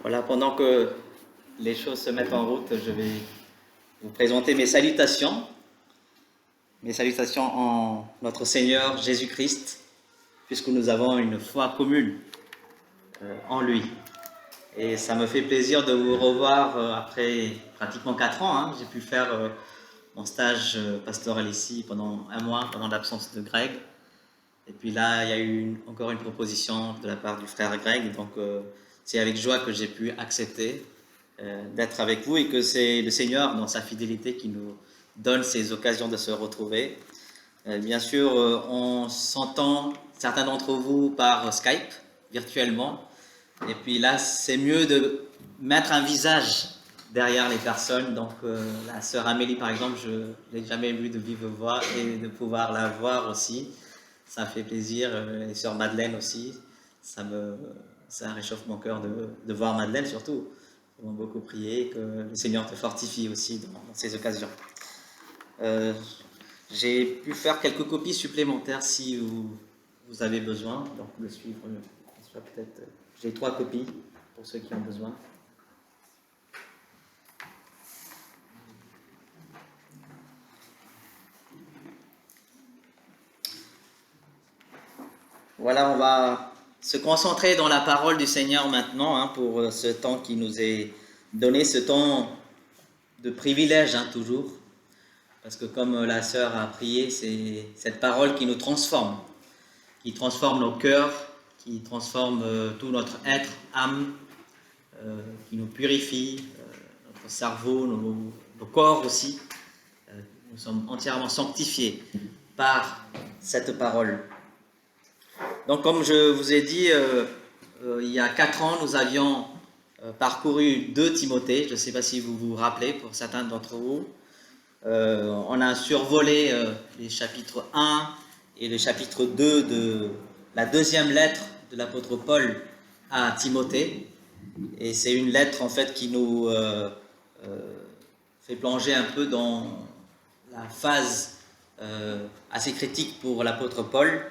Voilà, pendant que les choses se mettent en route, je vais vous présenter mes salutations. Mes salutations en notre Seigneur Jésus-Christ, puisque nous avons une foi commune en lui. Et ça me fait plaisir de vous revoir après pratiquement 4 ans. J'ai pu faire mon stage pastoral ici pendant 1 mois, pendant l'absence de Greg. Et puis là, il y a eu encore une proposition de la part du frère Greg. Donc c'est avec joie que j'ai pu accepter d'être avec vous et que c'est le Seigneur, dans sa fidélité, qui nous donne ces occasions de se retrouver. Bien sûr, on s'entend, certains d'entre vous, par Skype, virtuellement. Et puis là, c'est mieux de mettre un visage derrière les personnes. Donc la sœur Amélie, par exemple, je ne l'ai jamais vue de vive voix et de pouvoir la voir aussi, ça fait plaisir. Et sœur Madeleine aussi, ça réchauffe mon cœur de voir Madeleine surtout. Nous avons beaucoup prié, que le Seigneur te fortifie aussi dans ces occasions. J'ai pu faire quelques copies supplémentaires si vous avez besoin, donc de suivre. Peut-être, j'ai 3 copies pour ceux qui ont besoin. Voilà, on va se concentrer dans la parole du Seigneur maintenant, pour ce temps qui nous est donné, ce temps de privilège, toujours. Parce que comme la sœur a prié, c'est cette parole qui nous transforme, qui transforme nos cœurs, qui transforme tout notre être, âme, qui nous purifie, notre cerveau, nos corps aussi. Nous sommes entièrement sanctifiés par cette parole. Donc comme je vous ai dit, il y a 4 ans, nous avions parcouru 2 Timothée. Je ne sais pas si vous vous rappelez, pour certains d'entre vous. On a survolé les chapitres 1 et le chapitre 2 de la 2e lettre de l'apôtre Paul à Timothée. Et c'est une lettre en fait qui nous fait plonger un peu dans la phase assez critique pour l'apôtre Paul.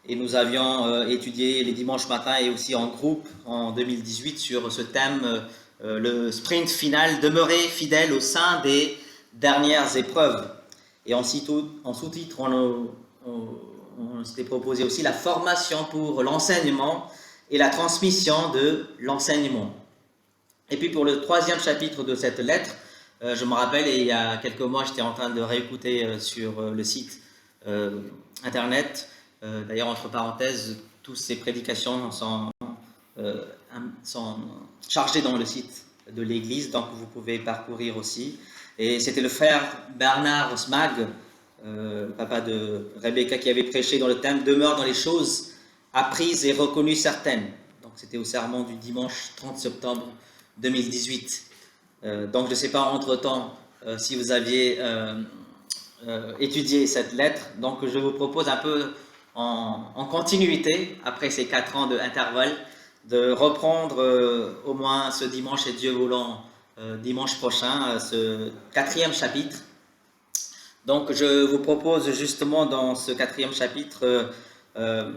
Et nous avions étudié les dimanches matins et aussi en groupe en 2018 sur ce thème, le sprint final, demeurer fidèle au sein des dernières épreuves. Et en sous-titre, on s'était proposé aussi la formation pour l'enseignement et la transmission de l'enseignement. Et puis pour le 3e chapitre de cette lettre, je me rappelle, et il y a quelques mois, j'étais en train de réécouter sur le site internet. D'ailleurs, entre parenthèses, toutes ces prédications sont chargées dans le site de l'église, donc vous pouvez parcourir aussi. Et c'était le frère Bernard Smag, papa de Rebecca, qui avait prêché dans le thème « Demeure dans les choses apprises et reconnues certaines ». Donc c'était au sermon du dimanche 30 septembre 2018. Donc je ne sais pas entre-temps si vous aviez étudié cette lettre. Donc je vous propose un peu en continuité, après ces 4 ans d'intervalle, de reprendre au moins ce dimanche, et Dieu voulant, dimanche prochain, ce 4e chapitre. Donc je vous propose justement dans ce 4e chapitre, dans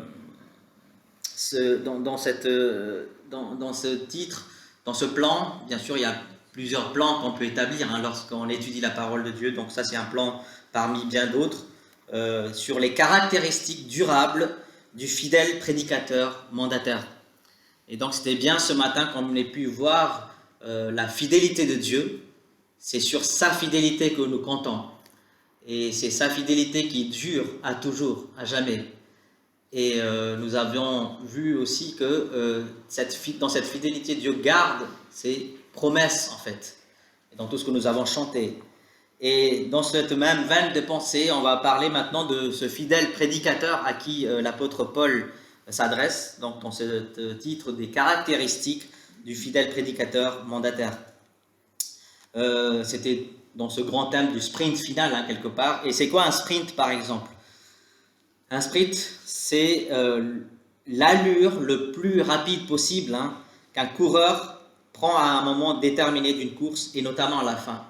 ce titre, dans ce plan. Bien sûr, il y a plusieurs plans qu'on peut établir lorsqu'on étudie la parole de Dieu. Donc ça, c'est un plan parmi bien d'autres, sur les caractéristiques durables du fidèle prédicateur mandataire. Et donc c'était bien ce matin qu'on ait pu voir la fidélité de Dieu. C'est sur sa fidélité que nous comptons. Et c'est sa fidélité qui dure à toujours, à jamais. Et nous avions vu aussi que dans cette fidélité, Dieu garde ses promesses, en fait, et dans tout ce que nous avons chanté. Et dans cette même veine de pensée, on va parler maintenant de ce fidèle prédicateur à qui l'apôtre Paul s'adresse, donc dans ce titre des caractéristiques du fidèle prédicateur mandataire. C'était dans ce grand thème du sprint final, quelque part. Et c'est quoi un sprint, par exemple? Un sprint, c'est l'allure le plus rapide possible qu'un coureur prend à un moment déterminé d'une course, et notamment à la fin.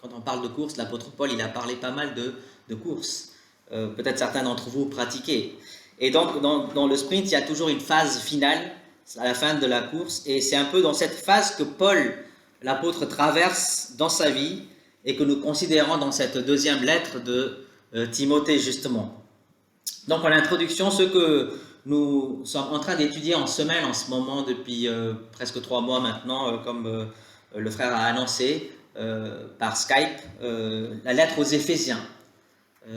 Quand on parle de course, l'apôtre Paul, il a parlé pas mal de courses. Peut-être certains d'entre vous pratiquez. Et donc, dans le sprint, il y a toujours une phase finale à la fin de la course. Et c'est un peu dans cette phase que Paul, l'apôtre, traverse dans sa vie et que nous considérons dans cette deuxième lettre de Timothée, justement. Donc, en introduction, ce que nous sommes en train d'étudier en semaine en ce moment depuis presque 3 mois maintenant, comme le frère a annoncé par Skype, la lettre aux Éphésiens.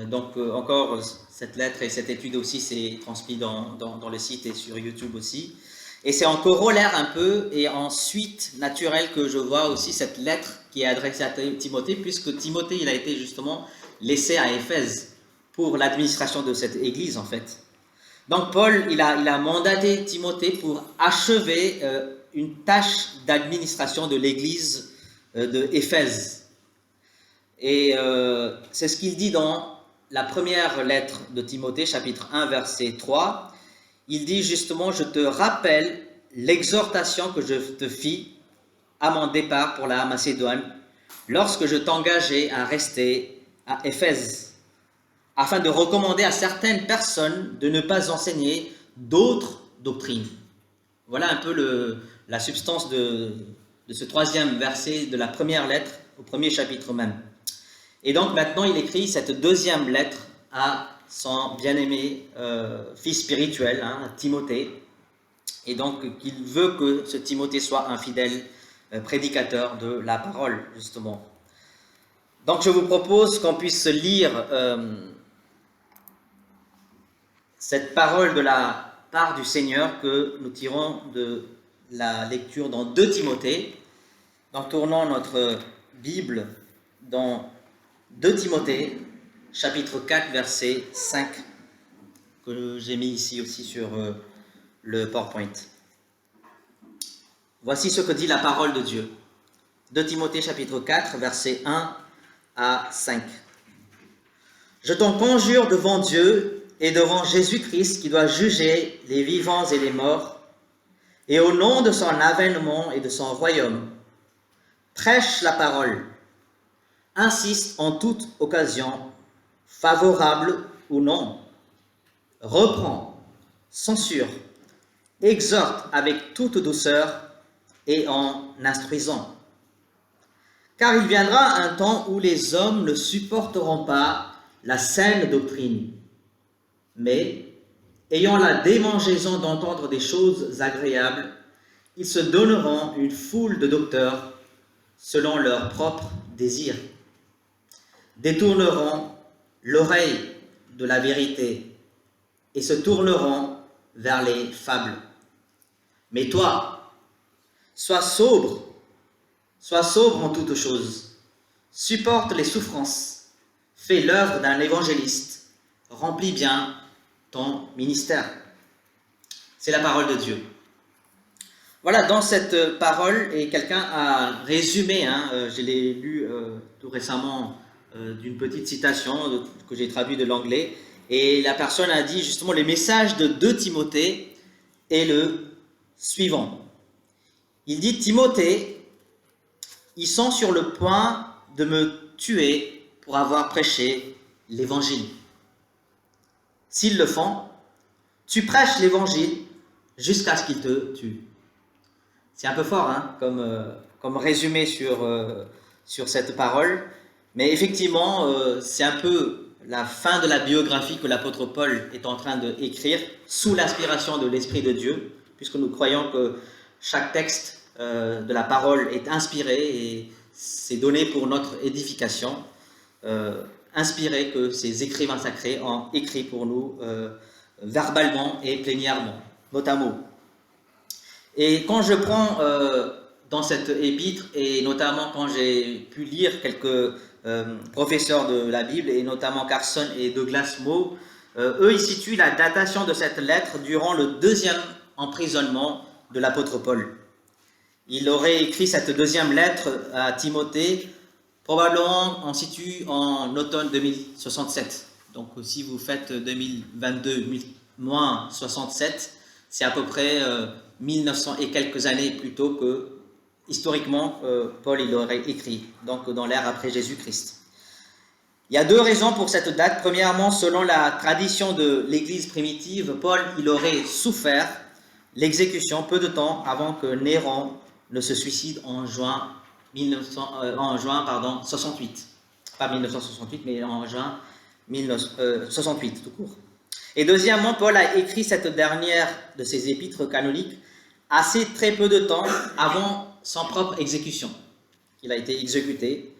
Donc encore, cette lettre et cette étude aussi s'est transmise dans le site et sur YouTube aussi. Et c'est en corollaire un peu et en suite naturelle que je vois aussi cette lettre qui est adressée à Timothée, puisque Timothée, il a été justement laissé à Éphèse pour l'administration de cette église en fait. Donc Paul, il a mandaté Timothée pour achever une tâche d'administration de l'église de Éphèse. Et c'est ce qu'il dit dans la première lettre de Timothée, chapitre 1, verset 3. Il dit justement, je te rappelle l'exhortation que je te fis à mon départ pour la Macédoine, lorsque je t'engageai à rester à Éphèse, afin de recommander à certaines personnes de ne pas enseigner d'autres doctrines. Voilà un peu la substance de ce troisième verset de la première lettre, au premier chapitre même. Et donc maintenant, il écrit cette deuxième lettre à son bien-aimé fils spirituel, Timothée. Et donc, il veut que ce Timothée soit un fidèle prédicateur de la parole, justement. Donc, je vous propose qu'on puisse lire cette parole de la part du Seigneur que nous tirons de la lecture dans 2 Timothée. Donc, tournons notre Bible dans 2 Timothée, chapitre 4, verset 5, que j'ai mis ici aussi sur le PowerPoint. Voici ce que dit la parole de Dieu. 2 Timothée, chapitre 4, verset 1 à 5. Je t'en conjure devant Dieu et devant Jésus-Christ qui doit juger les vivants et les morts, et au nom de son avènement et de son royaume, prêche la parole, insiste en toute occasion, favorable ou non, reprend, censure, exhorte avec toute douceur et en instruisant. Car il viendra un temps où les hommes ne supporteront pas la saine doctrine, mais, ayant la démangeaison d'entendre des choses agréables, ils se donneront une foule de docteurs selon leurs propres désirs, détourneront l'oreille de la vérité et se tourneront vers les fables. Mais toi, sois sobre en toutes choses, supporte les souffrances, fais l'œuvre d'un évangéliste, remplis bien ton ministère. C'est la parole de Dieu. Voilà, dans cette parole, et quelqu'un a résumé, je l'ai lu tout récemment d'une petite citation que j'ai traduite de l'anglais, et la personne a dit justement le message de 2 Timothée est le suivant. Il dit, Timothée, ils sont sur le point de me tuer pour avoir prêché l'évangile. S'ils le font, tu prêches l'évangile jusqu'à ce qu'ils te tuent. C'est un peu fort comme résumé sur cette parole, mais effectivement, c'est un peu la fin de la biographie que l'apôtre Paul est en train d'écrire sous l'inspiration de l'Esprit de Dieu, puisque nous croyons que chaque texte de la parole est inspiré et c'est donné pour notre édification, inspiré que ces écrivains sacrés ont écrit pour nous verbalement et plénièrement, mot à mot. Et quand je prends dans cette épître, et notamment quand j'ai pu lire quelques professeurs de la Bible, et notamment Carson et Douglas Moe, eux, ils situent la datation de cette lettre durant le 2e emprisonnement de l'apôtre Paul. Il aurait écrit cette 2e lettre à Timothée, probablement on situe en automne 2067. Donc si vous faites 2022 moins 67, c'est à peu près 1900 et quelques années plus tôt que, historiquement, Paul il aurait écrit, donc dans l'ère après Jésus-Christ. Il y a 2 raisons pour cette date. Premièrement, selon la tradition de l'Église primitive, Paul il aurait souffert l'exécution peu de temps avant que Néron ne se suicide en juin 68. Pas 1968, mais en juin 1968, tout court. Et deuxièmement, Paul a écrit cette dernière de ses épîtres canoniques assez très peu de temps avant son propre exécution. Il a été exécuté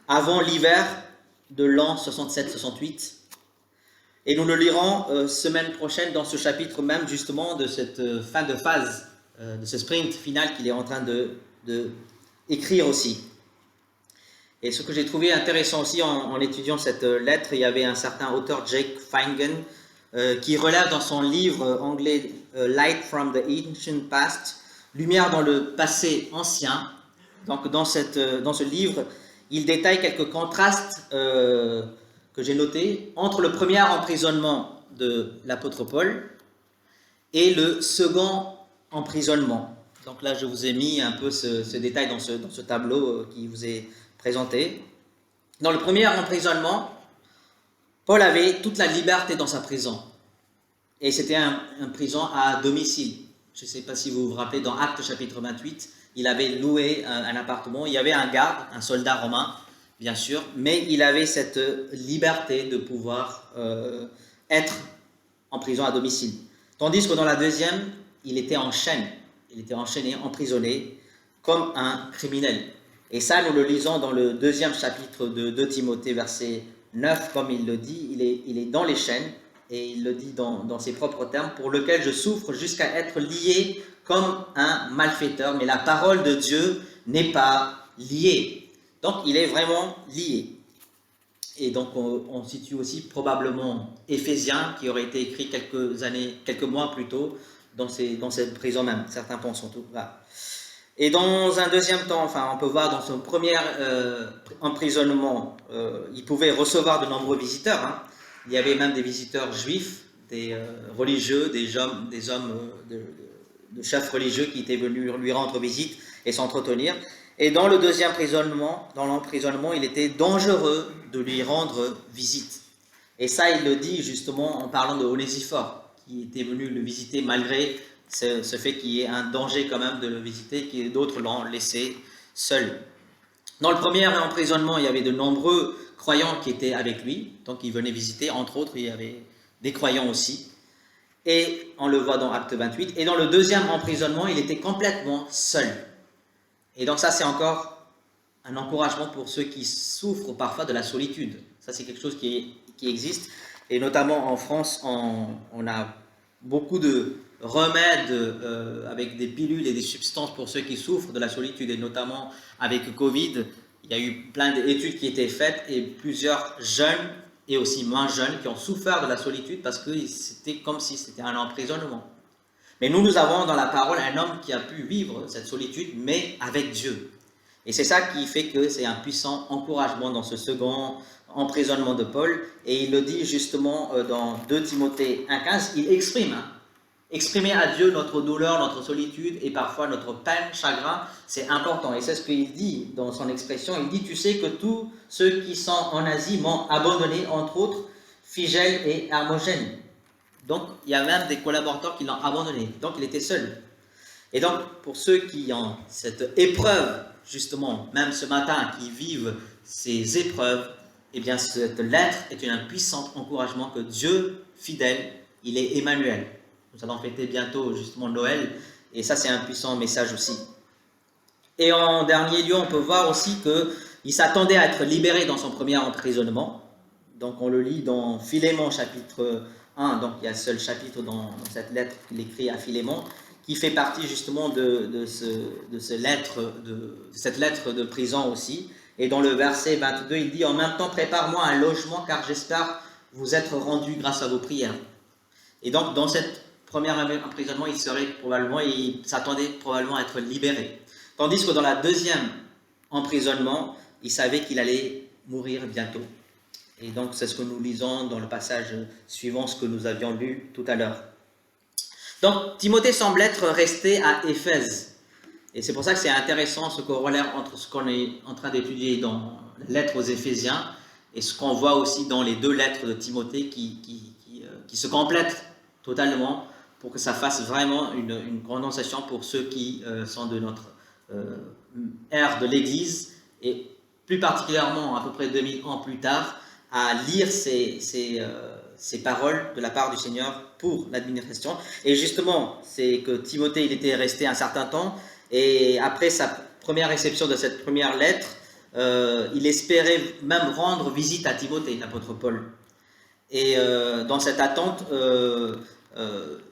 avant l'hiver de l'an 67-68. Et nous le lirons semaine prochaine dans ce chapitre même, justement, de cette fin de phase, de ce sprint final qu'il est en train de écrire aussi. Et ce que j'ai trouvé intéressant aussi en étudiant cette lettre, il y avait un certain auteur, Jake Feingen, qui relève dans son livre anglais Light from the Ancient Past, Lumière dans le passé ancien. Donc dans ce livre, il détaille quelques contrastes que j'ai notés entre le premier emprisonnement de l'apôtre Paul et le second emprisonnement. Donc là, je vous ai mis un peu ce détail dans ce tableau qui vous est présenté. Dans le premier emprisonnement, Paul avait toute la liberté dans sa prison. Et c'était un prison à domicile. Je ne sais pas si vous vous rappelez, dans Actes chapitre 28, il avait loué un appartement. Il y avait un garde, un soldat romain, bien sûr, mais il avait cette liberté de pouvoir être en prison à domicile. Tandis que dans la deuxième, il était en chaîne. Il était enchaîné, emprisonné, comme un criminel. Et ça, nous le lisons dans le deuxième chapitre de 2 Timothée, verset 9, comme il le dit, il est dans les chaînes, et il le dit dans ses propres termes, pour lequel je souffre jusqu'à être lié comme un malfaiteur, mais la parole de Dieu n'est pas liée. Donc, il est vraiment lié. Et donc, on situe aussi probablement Éphésiens, qui aurait été écrit quelques mois plus tôt, dans cette prison même. Certains pensent en tout cas. Et dans un deuxième temps, on peut voir dans son premier emprisonnement, il pouvait recevoir de nombreux visiteurs. Hein. Il y avait même des visiteurs juifs, des religieux, des hommes de chefs religieux qui étaient venus lui rendre visite et s'entretenir. Et dans le deuxième emprisonnement, il était dangereux de lui rendre visite. Et ça, il le dit justement en parlant de Onésiphore, qui était venu le visiter malgré ce fait qu'il y ait un danger quand même de le visiter, que d'autres l'ont laissé seul. Dans le premier emprisonnement, il y avait de nombreux croyants qui étaient avec lui, donc ils venaient visiter, entre autres, il y avait des croyants aussi. Et on le voit dans Acte 28. Et dans le deuxième emprisonnement, il était complètement seul. Et donc ça, c'est encore un encouragement pour ceux qui souffrent parfois de la solitude. Ça, c'est quelque chose qui existe. Et notamment en France, on a beaucoup de remèdes avec des pilules et des substances pour ceux qui souffrent de la solitude. Et notamment avec Covid, il y a eu plein d'études qui étaient faites et plusieurs jeunes et aussi moins jeunes qui ont souffert de la solitude parce que c'était comme si c'était un emprisonnement. Mais nous avons dans la parole un homme qui a pu vivre cette solitude, mais avec Dieu. Et c'est ça qui fait que c'est un puissant encouragement dans ce second emprisonnement de Paul. Et il le dit justement dans 2 Timothée 1,15, il exprime. Exprimer à Dieu notre douleur, notre solitude et parfois notre peine, chagrin, c'est important. Et c'est ce qu'il dit dans son expression. Il dit, tu sais que tous ceux qui sont en Asie m'ont abandonné, entre autres, Phygèle et Hermogène. Donc, il y a même des collaborateurs qui l'ont abandonné. Donc, il était seul. Et donc, pour ceux qui ont cette épreuve, justement, même ce matin, qui vivent ces épreuves, eh bien, cette lettre est un puissant encouragement que Dieu, fidèle, il est Emmanuel. Nous allons fêter bientôt, justement, Noël. Et ça, c'est un puissant message aussi. Et en dernier lieu, on peut voir aussi qu'il s'attendait à être libéré dans son premier emprisonnement. Donc, on le lit dans Philémon, chapitre 1, donc il y a un seul chapitre dans cette lettre qu'il écrit à Philémon, qui fait partie justement de cette lettre de prison aussi. Et dans le verset 22, il dit « En même temps, prépare-moi un logement, car j'espère vous être rendu grâce à vos prières. » Et donc, dans cette premier emprisonnement, il s'attendait probablement à être libéré. Tandis que dans la deuxième emprisonnement, il savait qu'il allait mourir bientôt. Et donc, c'est ce que nous lisons dans le passage suivant, ce que nous avions lu tout à l'heure. Donc, Timothée semble être resté à Éphèse. Et c'est pour ça que c'est intéressant ce corollaire entre ce qu'on est en train d'étudier dans la lettre aux Éphésiens et ce qu'on voit aussi dans les deux lettres de Timothée qui se complètent totalement pour que ça fasse vraiment une condensation pour ceux qui sont de notre ère de l'Église, et plus particulièrement à peu près 2000 ans plus tard, à lire ces paroles de la part du Seigneur pour l'administration. Et justement, c'est que Timothée, il était resté un certain temps, et après sa première réception de cette première lettre, il espérait même rendre visite à Timothée, l'apôtre Paul. Et dans cette attente,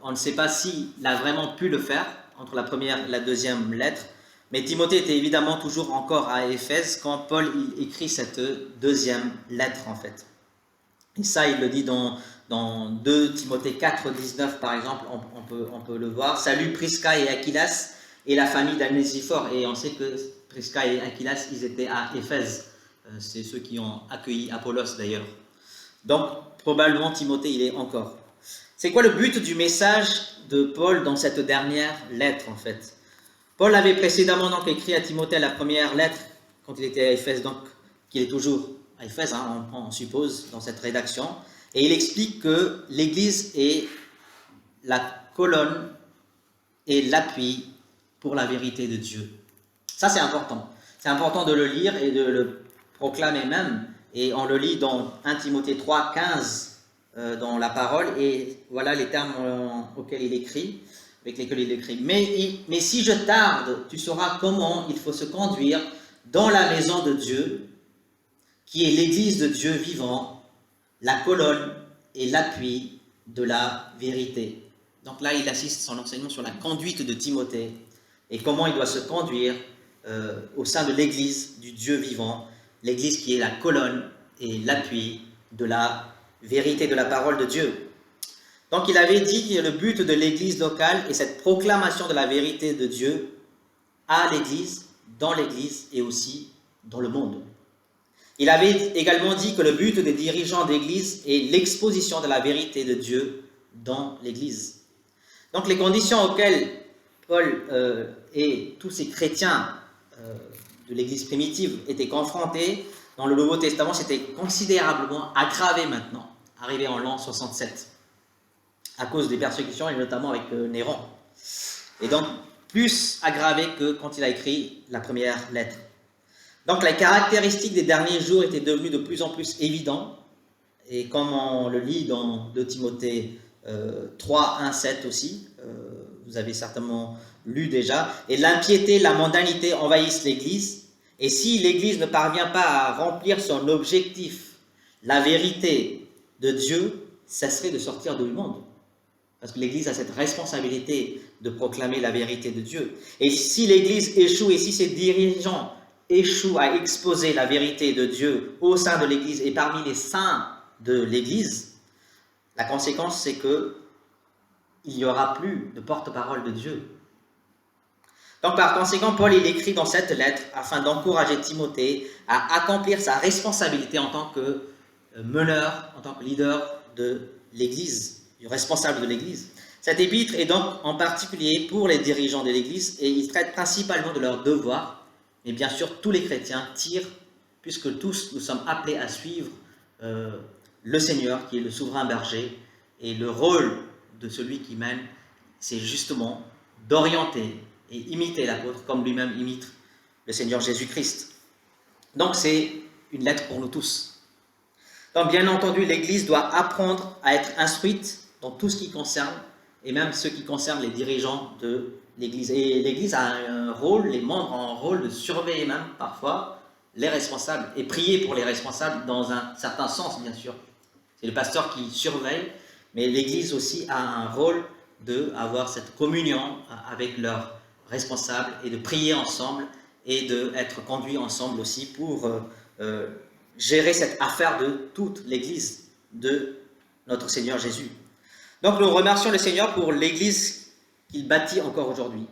on ne sait pas s'il a vraiment pu le faire entre la première et la deuxième lettre, mais Timothée était évidemment toujours encore à Éphèse quand Paul il écrit cette deuxième lettre en fait. Et ça, il le dit dans 2 Timothée 4, 19 par exemple, on peut le voir. Salut Prisca et Aquilas et la famille d'Onésiphore. Et on sait que Prisca et Aquilas, ils étaient à Éphèse. C'est ceux qui ont accueilli Apollos d'ailleurs. Donc, probablement Timothée, il est encore. C'est quoi le but du message de Paul dans cette dernière lettre en fait? Paul avait précédemment donc écrit à Timothée la première lettre quand il était à Éphèse, donc qu'il est toujours à Éphèse, hein, on suppose, dans cette rédaction. Et il explique que l'Église est la colonne et l'appui pour la vérité de Dieu. Ça, c'est important. C'est important de le lire et de le proclamer même. Et on le lit dans 1 Timothée 3, 15, dans la parole. Et voilà les termes auxquels il écrit, avec lesquels il écrit. Mais si je tarde, tu sauras comment il faut se conduire dans la maison de Dieu, qui est l'Église de Dieu vivant, la colonne et l'appui de la vérité. Donc là, il assiste son enseignement sur la conduite de Timothée et comment il doit se conduire au sein de l'Église du Dieu vivant, l'Église qui est la colonne et l'appui de la vérité de la parole de Dieu. Donc il avait dit que le but de l'Église locale est cette proclamation de la vérité de Dieu à l'Église, dans l'Église et aussi dans le monde. Il avait également dit que le but des dirigeants d'Église est l'exposition de la vérité de Dieu dans l'Église. Donc les conditions auxquelles Paul et tous ces chrétiens de l'Église primitive étaient confrontés dans le Nouveau Testament, c'était considérablement aggravé maintenant, arrivé en l'an 67, à cause des persécutions et notamment avec Néron. Et donc plus aggravé que quand il a écrit la première lettre. Donc les caractéristiques des derniers jours étaient devenues de plus en plus évidentes, et comme on le lit dans 2 Timothée 3, 1, 7 aussi, vous avez certainement lu déjà, et l'impiété, la mondanité envahissent l'Église, et si l'Église ne parvient pas à remplir son objectif, la vérité de Dieu, ça serait de sortir du monde. Parce que l'Église a cette responsabilité de proclamer la vérité de Dieu. Et si l'Église échoue, et si ses dirigeants échouent à exposer la vérité de Dieu au sein de l'Église et parmi les saints de l'Église, la conséquence c'est que il n'y aura plus de porte-parole de Dieu. Donc par conséquent, Paul il écrit dans cette lettre afin d'encourager Timothée à accomplir sa responsabilité en tant que meneur, en tant que leader de l'Église, du responsable de l'Église. Cet épître est donc en particulier pour les dirigeants de l'Église et il traite principalement de leurs devoirs. Mais bien sûr, tous les chrétiens tirent, puisque tous nous sommes appelés à suivre le Seigneur, qui est le souverain berger, et le rôle de celui qui mène, c'est justement d'orienter et imiter l'apôtre, comme lui-même imite le Seigneur Jésus-Christ. Donc c'est une lettre pour nous tous. Donc bien entendu, l'Église doit apprendre à être instruite dans tout ce qui concerne, et même ce qui concerne les dirigeants de l'Église. Et l'Église a un rôle, les membres ont un rôle de surveiller même parfois les responsables et prier pour les responsables dans un certain sens, bien sûr. C'est le pasteur qui surveille, mais l'Église aussi a un rôle d'avoir cette communion avec leurs responsables et de prier ensemble et d'être conduits ensemble aussi pour gérer cette affaire de toute l'Église de notre Seigneur Jésus. Donc nous remercions le Seigneur pour l'Église qu'il bâtit encore aujourd'hui.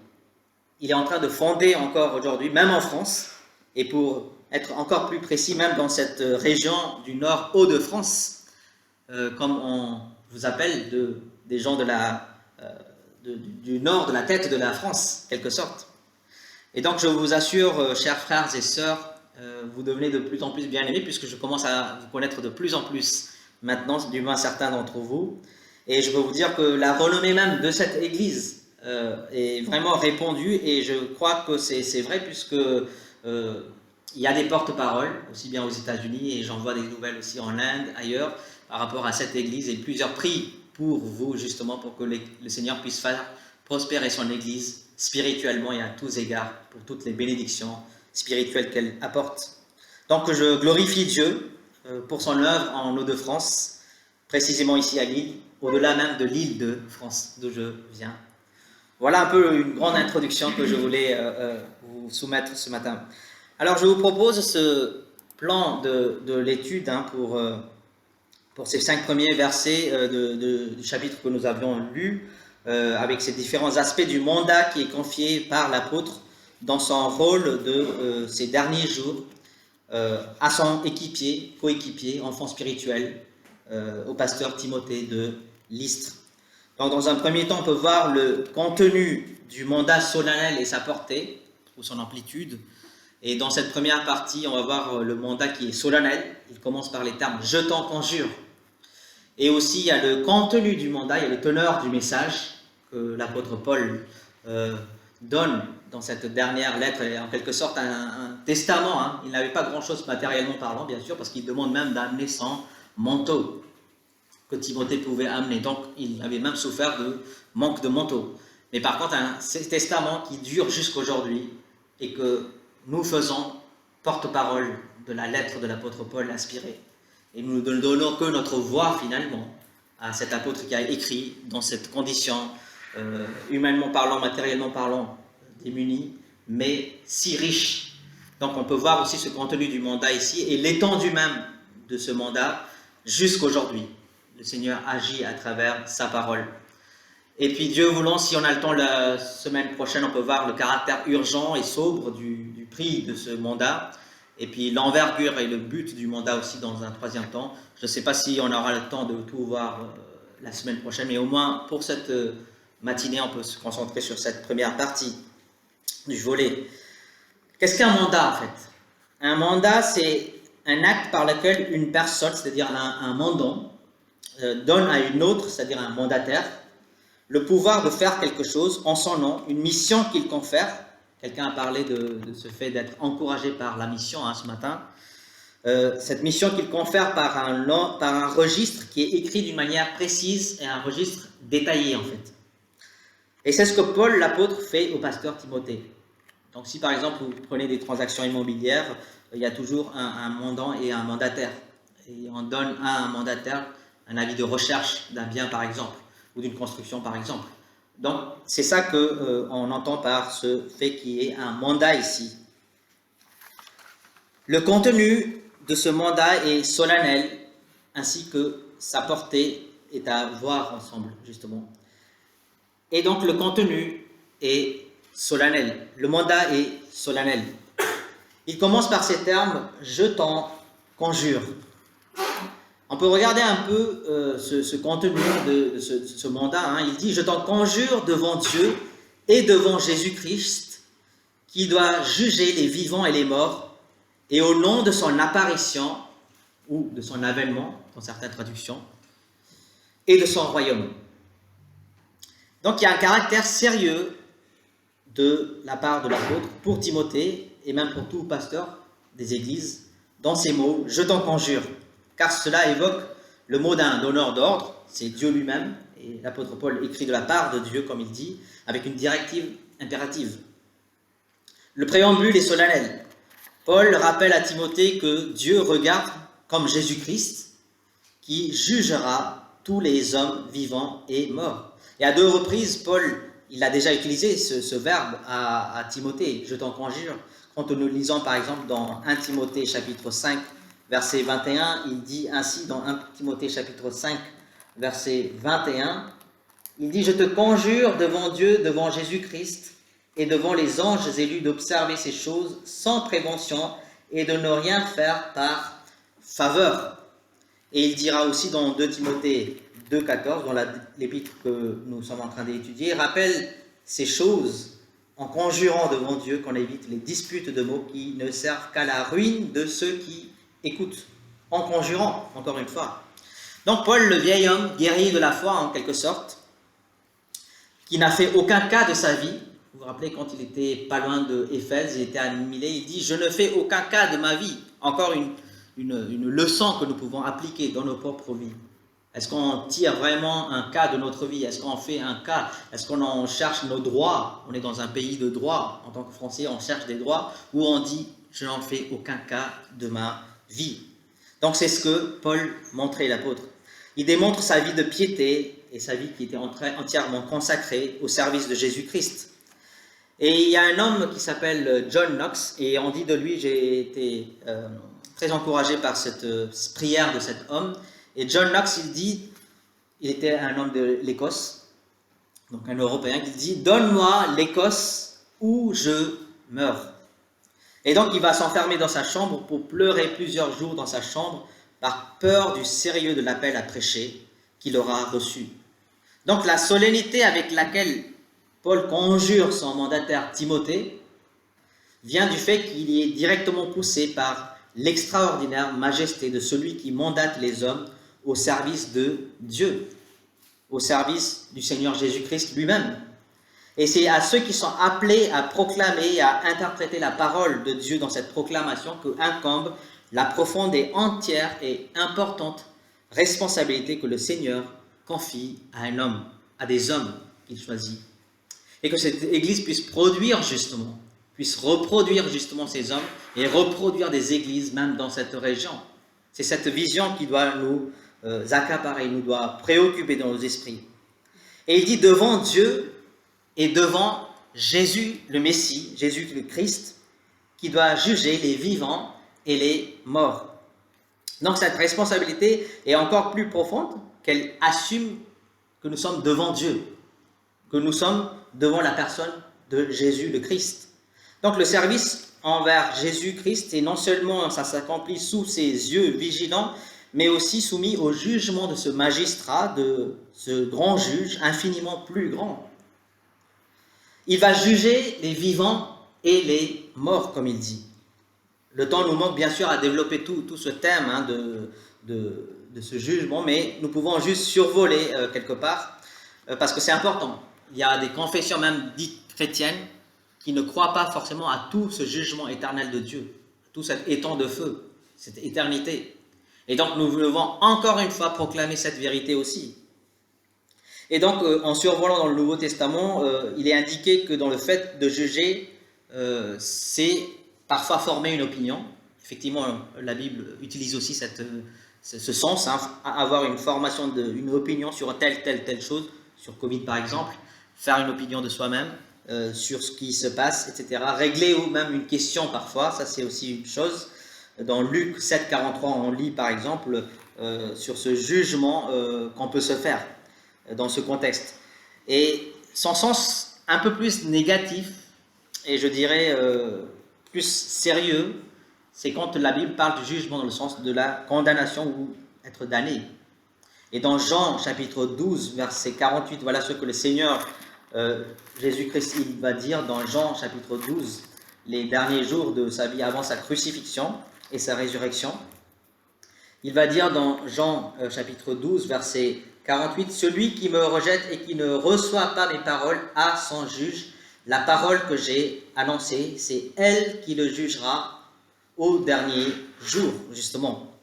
Il est en train de fonder encore aujourd'hui, même en France, et pour être encore plus précis, même dans cette région du nord Hauts-de-France, comme on vous appelle, des gens du nord de la tête de la France, quelque sorte. Et donc je vous assure, chers frères et sœurs, vous devenez de plus en plus bien-aimés, puisque je commence à vous connaître de plus en plus maintenant, du moins certains d'entre vous. Et je peux vous dire que la renommée même de cette église est vraiment répandue, et je crois que c'est vrai, puisque il y a des porte-paroles, aussi bien aux États-Unis, et j'en vois des nouvelles aussi en Inde, ailleurs, par rapport à cette église, et plusieurs prient pour vous, justement, pour que le Seigneur puisse faire prospérer son église spirituellement et à tous égards, pour toutes les bénédictions spirituelles qu'elle apporte. Donc je glorifie Dieu pour son œuvre en Hauts-de-France, précisément ici à Lille, au-delà même de l'île de France, d'où je viens. Voilà un peu une grande introduction que je voulais vous soumettre ce matin. Alors je vous propose ce plan de l'étude pour ces 5 premiers versets du chapitre que nous avions lu, avec ces différents aspects du mandat qui est confié par l'apôtre dans son rôle de ces derniers jours à son coéquipier, enfant spirituel, au pasteur Timothée de Lystre. Donc, dans un premier temps, on peut voir le contenu du mandat solennel et sa portée, ou son amplitude. Et dans cette première partie, on va voir le mandat qui est solennel. Il commence par les termes « je t'en conjure ». Et aussi, il y a le contenu du mandat, il y a le teneur du message que l'apôtre Paul donne dans cette dernière lettre, en quelque sorte un testament. Hein. Il n'avait pas grand-chose matériellement parlant, bien sûr, parce qu'il demande même d'amener son manteau que Timothée pouvait amener. Donc, il avait même souffert de manque de manteau. Mais par contre, un testament qui dure jusqu'aujourd'hui et que nous faisons porte-parole de la lettre de l'apôtre Paul inspirée. Et nous ne donnons que notre voix, finalement, à cet apôtre qui a écrit dans cette condition, humainement parlant, matériellement parlant, démunie, mais si riche. Donc, on peut voir aussi ce contenu du mandat ici et l'étendue même de ce mandat jusqu'aujourd'hui. Le Seigneur agit à travers sa parole. Et puis Dieu voulant, si on a le temps la semaine prochaine, on peut voir le caractère urgent et sobre du prix de ce mandat. Et puis l'envergure et le but du mandat aussi dans un troisième temps. Je ne sais pas si on aura le temps de tout voir la semaine prochaine, mais au moins pour cette matinée, on peut se concentrer sur cette première partie du volet. Qu'est-ce qu'un mandat en fait? Un mandat, c'est un acte par lequel une personne, c'est-à-dire un mandant, donne à une autre, c'est-à-dire un mandataire, le pouvoir de faire quelque chose en son nom, une mission qu'il confère. Quelqu'un a parlé de ce fait d'être encouragé par la mission ce matin. Cette mission qu'il confère par un registre qui est écrit d'une manière précise et un registre détaillé en fait. Et c'est ce que Paul l'apôtre fait au pasteur Timothée. Donc si par exemple vous prenez des transactions immobilières, il y a toujours un mandant et un mandataire. Et on donne à un mandataire un avis de recherche d'un bien par exemple, ou d'une construction par exemple. Donc c'est ça qu'on entend par ce fait qu'il y ait un mandat ici. Le contenu de ce mandat est solennel, ainsi que sa portée est à voir ensemble justement. Et donc le contenu est solennel, le mandat est solennel. Il commence par ces termes « je t'en conjure ». On peut regarder un peu ce contenu de ce mandat. Hein. Il dit « Je t'en conjure devant Dieu et devant Jésus-Christ, qui doit juger les vivants et les morts, et au nom de son apparition, ou de son avènement, dans certaines traductions, et de son royaume. » Donc il y a un caractère sérieux de la part de l'apôtre pour Timothée, et même pour tout pasteur des églises, dans ces mots « Je t'en conjure ». Car cela évoque le mot d'un donneur d'ordre, c'est Dieu lui-même, et l'apôtre Paul écrit de la part de Dieu, comme il dit, avec une directive impérative. Le préambule est solennel. Paul rappelle à Timothée que Dieu regarde comme Jésus-Christ, qui jugera tous les hommes vivants et morts. Et à 2 reprises, Paul, il a déjà utilisé ce verbe à Timothée, je t'en conjure. Quand nous lisons par exemple dans 1 Timothée chapitre 5, verset 21, il dit ainsi dans 1 Timothée chapitre 5, verset 21, il dit « Je te conjure devant Dieu, devant Jésus-Christ et devant les anges élus d'observer ces choses sans prévention et de ne rien faire par faveur. » Et il dira aussi dans 2 Timothée 2,14, dans l'épître que nous sommes en train d'étudier, il rappelle ces choses en conjurant devant Dieu qu'on évite les disputes de mots qui ne servent qu'à la ruine de ceux qui écoute, en conjurant, encore une fois. Donc Paul, le vieil homme, guerrier de la foi en quelque sorte, qui n'a fait aucun cas de sa vie. Vous vous rappelez, quand il était pas loin de Éphèse, il était à Milet, il dit « Je ne fais aucun cas de ma vie ». Encore une leçon que nous pouvons appliquer dans nos propres vies. Est-ce qu'on tire vraiment un cas de notre vie? Est-ce qu'on fait un cas? Est-ce qu'on en cherche nos droits? On est dans un pays de droit. En tant que Français, on cherche des droits. Ou on dit « Je n'en fais aucun cas de ma vie ». Donc c'est ce que Paul montrait, l'apôtre. Il démontre sa vie de piété et sa vie qui était entièrement consacrée au service de Jésus-Christ. Et il y a un homme qui s'appelle John Knox, et on dit de lui, j'ai été très encouragé par cette prière de cet homme. Et John Knox, il dit, il était un homme de l'Écosse, donc un Européen, qui dit « Donne-moi l'Écosse où je meurs ». Et donc il va s'enfermer dans sa chambre pour pleurer plusieurs jours dans sa chambre par peur du sérieux de l'appel à prêcher qu'il aura reçu. Donc la solennité avec laquelle Paul conjure son mandataire Timothée vient du fait qu'il est directement poussé par l'extraordinaire majesté de celui qui mandate les hommes au service de Dieu, au service du Seigneur Jésus-Christ lui-même. Et c'est à ceux qui sont appelés à proclamer et à interpréter la parole de Dieu dans cette proclamation que incombe la profonde et entière et importante responsabilité que le Seigneur confie à un homme, à des hommes qu'il choisit. Et que cette Église puisse produire justement, puisse reproduire justement ces hommes et reproduire des églises même dans cette région. C'est cette vision qui doit nous accaparer, nous doit préoccuper dans nos esprits. Et il dit devant Dieu et devant Jésus le Messie, Jésus le Christ, qui doit juger les vivants et les morts. Donc cette responsabilité est encore plus profonde qu'elle assume que nous sommes devant Dieu, que nous sommes devant la personne de Jésus le Christ. Donc le service envers Jésus-Christ, et non seulement ça s'accomplit sous ses yeux vigilants, mais aussi soumis au jugement de ce magistrat, de ce grand juge infiniment plus grand. Il va juger les vivants et les morts, comme il dit. Le temps nous manque bien sûr à développer tout ce thème de ce jugement, mais nous pouvons juste survoler quelque part, parce que c'est important. Il y a des confessions même dites chrétiennes qui ne croient pas forcément à tout ce jugement éternel de Dieu, tout cet étang de feu, cette éternité. Et donc nous devons encore une fois proclamer cette vérité aussi. Et donc en survolant dans le Nouveau Testament, il est indiqué que dans le fait de juger, c'est parfois former une opinion. Effectivement, la Bible utilise aussi ce sens, avoir une formation, une opinion sur telle chose, sur Covid par exemple, faire une opinion de soi-même sur ce qui se passe, etc. Régler ou même une question parfois, ça c'est aussi une chose. Dans Luc 7, 43, on lit par exemple sur ce jugement qu'on peut se faire dans ce contexte. Et son sens un peu plus négatif, et je dirais plus sérieux, c'est quand la Bible parle du jugement dans le sens de la condamnation ou être damné. Et dans Jean chapitre 12, verset 48, voilà ce que le Seigneur Jésus-Christ il va dire dans Jean chapitre 12, les derniers jours de sa vie avant sa crucifixion et sa résurrection. Il va dire dans Jean chapitre 12, verset 48, « Celui qui me rejette et qui ne reçoit pas mes paroles a son juge. La parole que j'ai annoncée, c'est elle qui le jugera au dernier jour, justement. »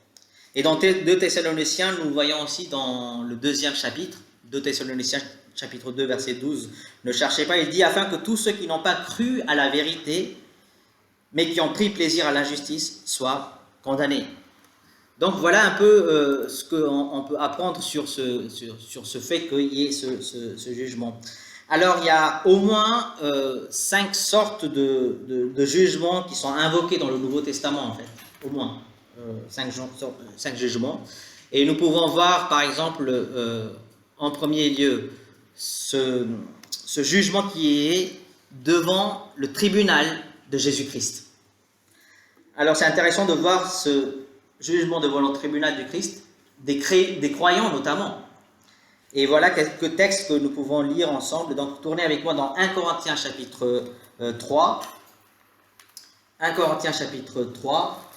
Et dans 2 Thessaloniciens, nous voyons aussi dans le 2e chapitre, 2 Thessaloniciens chapitre 2, verset 12, « Ne cherchez pas, il dit, afin que tous ceux qui n'ont pas cru à la vérité, mais qui ont pris plaisir à l'injustice, soient condamnés. » Donc voilà un peu ce qu'on peut apprendre sur ce fait qu'il y ait ce jugement. Alors il y a au moins 5 sortes de jugements qui sont invoqués dans le Nouveau Testament en fait, au moins 5 jugements. Et nous pouvons voir par exemple en premier lieu ce jugement qui est devant le tribunal de Jésus-Christ. Alors c'est intéressant de voir ce jugement devant le tribunal du Christ, des croyants notamment. Et voilà quelques textes que nous pouvons lire ensemble. Donc tournez avec moi dans 1 Corinthiens chapitre 3. 1 Corinthiens chapitre 3,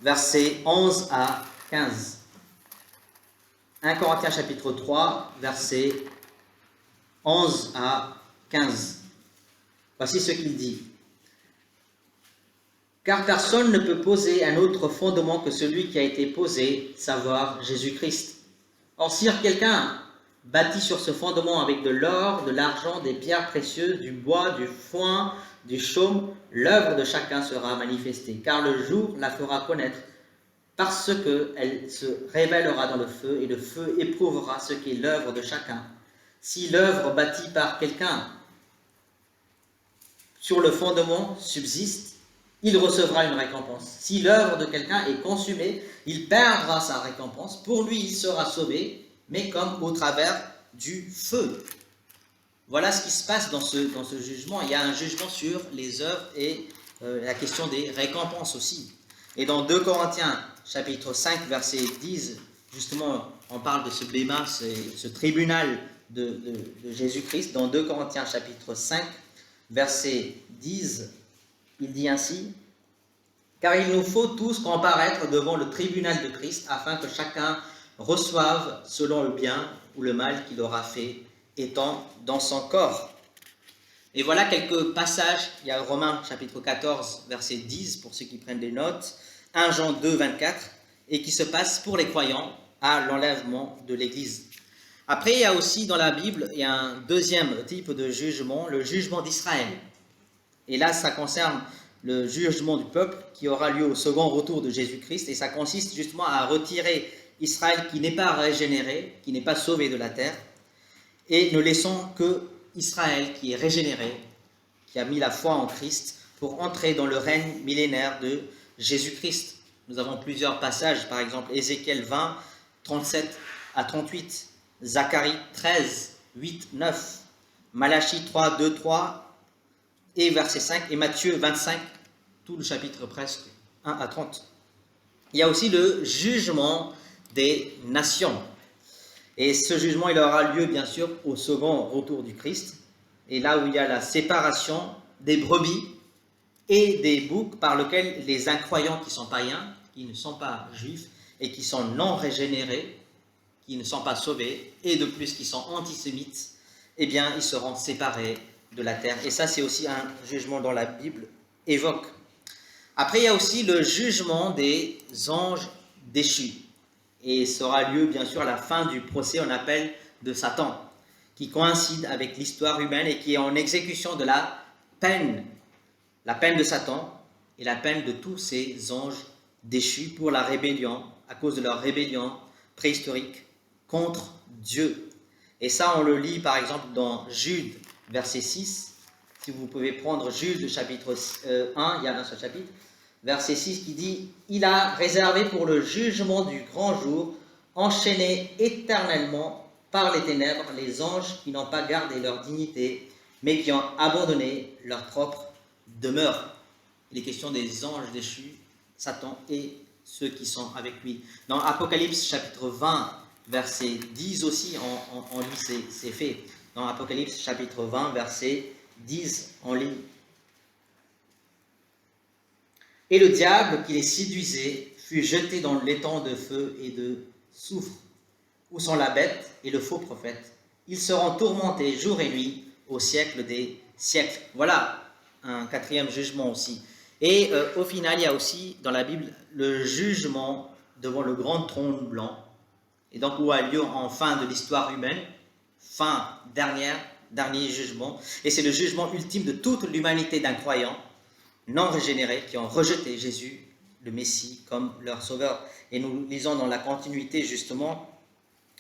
versets 11 à 15. 1 Corinthiens chapitre 3, versets 11 à 15. Voici ce qu'il dit. Car personne ne peut poser un autre fondement que celui qui a été posé, savoir Jésus-Christ. Or, si quelqu'un bâtit sur ce fondement avec de l'or, de l'argent, des pierres précieuses, du bois, du foin, du chaume, l'œuvre de chacun sera manifestée, car le jour la fera connaître, parce qu'elle se révélera dans le feu, et le feu éprouvera ce qui est l'œuvre de chacun. Si l'œuvre bâtie par quelqu'un sur le fondement subsiste, il recevra une récompense. Si l'œuvre de quelqu'un est consumée, il perdra sa récompense. Pour lui, il sera sauvé, mais comme au travers du feu. Voilà ce qui se passe dans ce jugement. Il y a un jugement sur les œuvres et la question des récompenses aussi. Et dans 2 Corinthiens, chapitre 5, verset 10, justement, on parle de ce bêma, ce tribunal de Jésus-Christ. Dans 2 Corinthiens, chapitre 5, verset 10, il dit ainsi, « Car il nous faut tous comparaître devant le tribunal de Christ, afin que chacun reçoive selon le bien ou le mal qu'il aura fait, étant dans son corps. » Et voilà quelques passages. Il y a Romains chapitre 14, verset 10, pour ceux qui prennent des notes, 1 Jean 2, 24, et qui se passe pour les croyants à l'enlèvement de l'Église. Après, il y a aussi dans la Bible, il y a un deuxième type de jugement, le jugement d'Israël. Et là, ça concerne le jugement du peuple qui aura lieu au second retour de Jésus-Christ, et ça consiste justement à retirer Israël qui n'est pas régénéré, qui n'est pas sauvé de la terre, et ne laissant que Israël qui est régénéré, qui a mis la foi en Christ pour entrer dans le règne millénaire de Jésus-Christ. Nous avons plusieurs passages, par exemple Ézéchiel 20, 37 à 38, Zacharie 13, 8, 9, Malachie 3, 2, 3 et verset 5, et Matthieu 25, tout le chapitre presque, 1 à 30. Il y a aussi le jugement des nations. Et ce jugement, il aura lieu, bien sûr, au second retour du Christ. Et là où il y a la séparation des brebis et des boucs, par lequel les incroyants qui sont païens, qui ne sont pas juifs, et qui sont non régénérés, qui ne sont pas sauvés, et de plus qui sont antisémites, eh bien, ils seront séparés de la terre. Et ça, c'est aussi un jugement dont la Bible évoque. Après, il y a aussi le jugement des anges déchus. Et sera lieu, bien sûr, à la fin du procès, on appelle de Satan, qui coïncide avec l'histoire humaine et qui est en exécution de la peine de Satan et la peine de tous ces anges déchus pour la rébellion, à cause de leur rébellion préhistorique contre Dieu. Et ça, on le lit par exemple dans Jude, verset 6. Si vous pouvez prendre Jude, chapitre 1, il y a un seul chapitre, verset 6 qui dit « Il a réservé pour le jugement du grand jour, enchaînés éternellement par les ténèbres, les anges qui n'ont pas gardé leur dignité, mais qui ont abandonné leur propre demeure. » Il est question des anges déchus, Satan et ceux qui sont avec lui. Dans Apocalypse chapitre 20, verset 10 aussi, on lit ces faits. Dans Apocalypse chapitre 20, verset 10, on lit « Et le diable qui les séduisait fut jeté dans l'étang de feu et de soufre, où sont la bête et le faux prophète. Ils seront tourmentés jour et nuit au siècle des siècles. » Voilà un quatrième jugement aussi. Et au final, il y a aussi dans la Bible le jugement devant le grand trône blanc, et donc où a lieu en fin de l'histoire humaine, dernier jugement, et c'est le jugement ultime de toute l'humanité d'incroyants non régénérés qui ont rejeté Jésus, le Messie, comme leur sauveur. Et nous lisons dans la continuité, justement,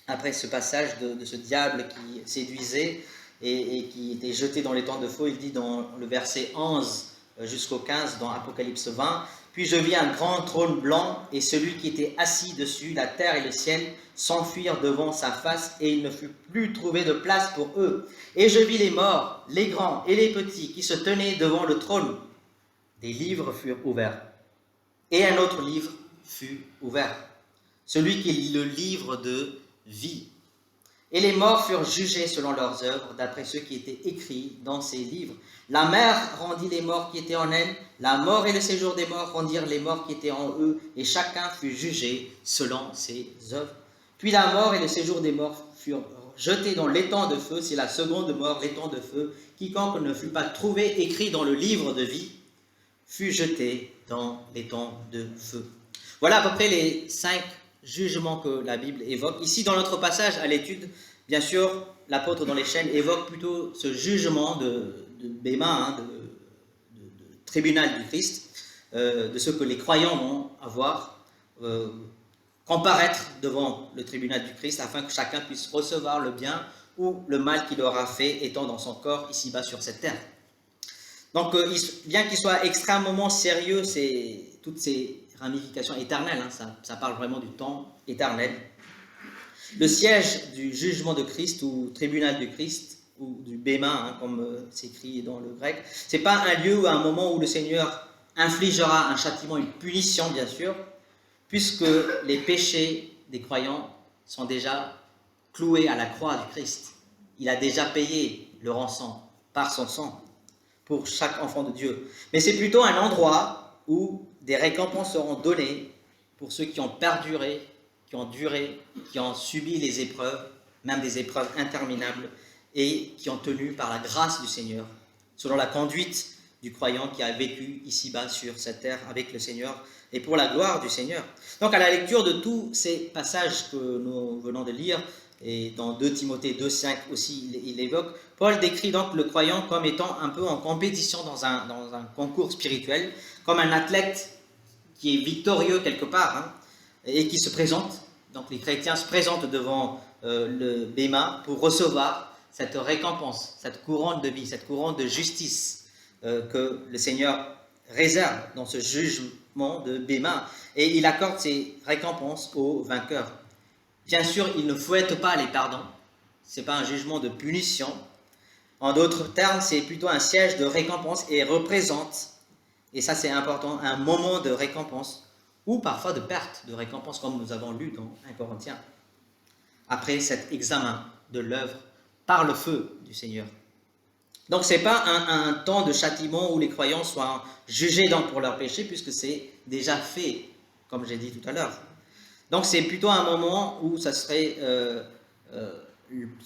après ce passage de ce diable qui séduisait et qui était jeté dans les temps de feu, il dit dans le verset 11 jusqu'au 15, dans Apocalypse 20, « Puis je vis un grand trône blanc, et celui qui était assis dessus, la terre et le ciel, s'enfuirent devant sa face, et il ne fut plus trouvé de place pour eux. Et je vis les morts, les grands et les petits, qui se tenaient devant le trône. Des livres furent ouverts, et un autre livre fut ouvert, celui qui est le livre de vie. Et les morts furent jugés selon leurs œuvres, d'après ceux qui étaient écrits dans ces livres. La mer rendit les morts qui étaient en elle, la mort et le séjour des morts rendirent les morts qui étaient en eux, et chacun fut jugé selon ses œuvres. Puis la mort et le séjour des morts furent jetés dans l'étang de feu. C'est la seconde mort, l'étang de feu. Quiconque ne fut pas trouvé écrit dans le livre de vie fut jeté dans l'étang de feu. Voilà à peu près les 5 jugements que la Bible évoque. Ici, dans notre passage à l'étude, bien sûr, l'apôtre dans les chaînes évoque plutôt ce jugement de Béma, de tribunal du Christ, de ce que les croyants vont avoir, comparaître devant le tribunal du Christ, afin que chacun puisse recevoir le bien ou le mal qu'il aura fait étant dans son corps ici-bas sur cette terre. Donc, bien qu'il soit extrêmement sérieux, toutes ces ramifications éternelles, ça parle vraiment du temps éternel. Le siège du jugement de Christ ou tribunal du Christ ou du Béma, comme c'est écrit dans le grec, c'est pas un lieu ou un moment où le Seigneur infligera un châtiment, une punition bien sûr, puisque les péchés des croyants sont déjà cloués à la croix du Christ. Il a déjà payé le rançon par son sang pour chaque enfant de Dieu. Mais c'est plutôt un endroit où des récompenses seront données pour ceux qui ont perduré, qui ont duré, qui ont subi les épreuves, même des épreuves interminables, et qui ont tenu par la grâce du Seigneur, selon la conduite du croyant qui a vécu ici-bas sur cette terre avec le Seigneur, et pour la gloire du Seigneur. Donc à la lecture de tous ces passages que nous venons de lire, et dans 2 Timothée 2,5 aussi il évoque, Paul décrit donc le croyant comme étant un peu en compétition dans un concours spirituel, comme un athlète qui est victorieux quelque part, et qui se présente. Donc les chrétiens se présentent devant le Béma pour recevoir cette récompense, cette couronne de vie, cette couronne de justice que le Seigneur réserve dans ce jugement de Béma. Et il accorde ces récompenses aux vainqueurs. Bien sûr, il ne fouette pas les pardons. Ce n'est pas un jugement de punition. En d'autres termes, c'est plutôt un siège de récompense et représente, et ça c'est important, un moment de récompense ou parfois de perte de récompense, comme nous avons lu dans 1 Corinthiens, après cet examen de l'œuvre par le feu du Seigneur. Donc ce n'est pas un temps de châtiment où les croyants soient jugés donc pour leurs péchés, puisque c'est déjà fait, comme j'ai dit tout à l'heure. Donc c'est plutôt un moment où ça serait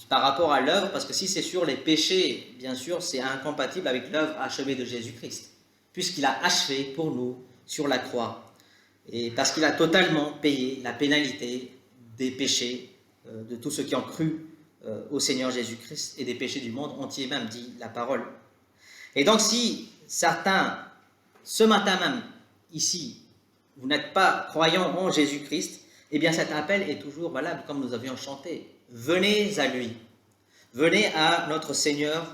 par rapport à l'œuvre, parce que si c'est sur les péchés, bien sûr, c'est incompatible avec l'œuvre achevée de Jésus-Christ, puisqu'il a achevé pour nous sur la croix, et parce qu'il a totalement payé la pénalité des péchés de tous ceux qui ont cru au Seigneur Jésus-Christ et des péchés du monde entier même, dit la parole. Et donc si certains, ce matin même, ici, vous n'êtes pas croyants en Jésus-Christ, eh bien cet appel est toujours valable, comme nous avions chanté. Venez à lui, venez à notre Seigneur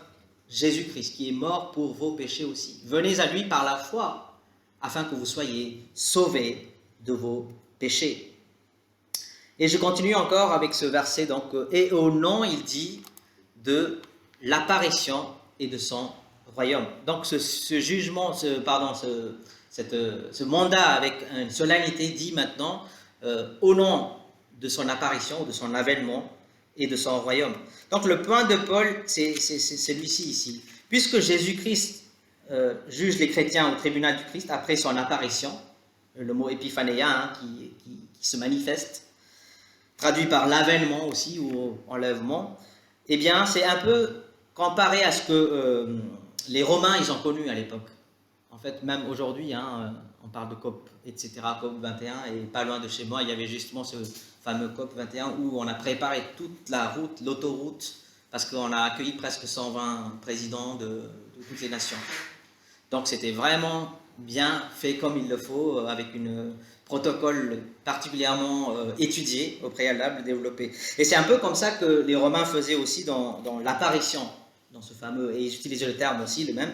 Jésus-Christ, qui est mort pour vos péchés aussi. Venez à lui par la foi, afin que vous soyez sauvés de vos péchés. Et je continue encore avec ce verset, donc, et au nom, il dit, de l'apparition et de son royaume. Donc ce jugement, ce mandat avec une solennité dit maintenant, au nom de son apparition, de son avènement et de son royaume. Donc le point de Paul, c'est celui-ci ici. Puisque Jésus-Christ juge les chrétiens au tribunal du Christ après son apparition, le mot épiphanéia qui se manifeste, traduit par l'avènement aussi ou enlèvement, eh bien c'est un peu comparé à ce que les Romains ils ont connu à l'époque. En fait, même aujourd'hui, on parle de COP, etc., COP 21, et pas loin de chez moi, il y avait justement ce fameux COP 21 où on a préparé toute la route, l'autoroute, parce qu'on a accueilli presque 120 présidents de toutes les nations. Donc c'était vraiment bien fait comme il le faut, avec un protocole particulièrement étudié au préalable, développé. Et c'est un peu comme ça que les Romains faisaient aussi dans l'apparition, dans ce fameux, et ils utilisaient le terme aussi, le même,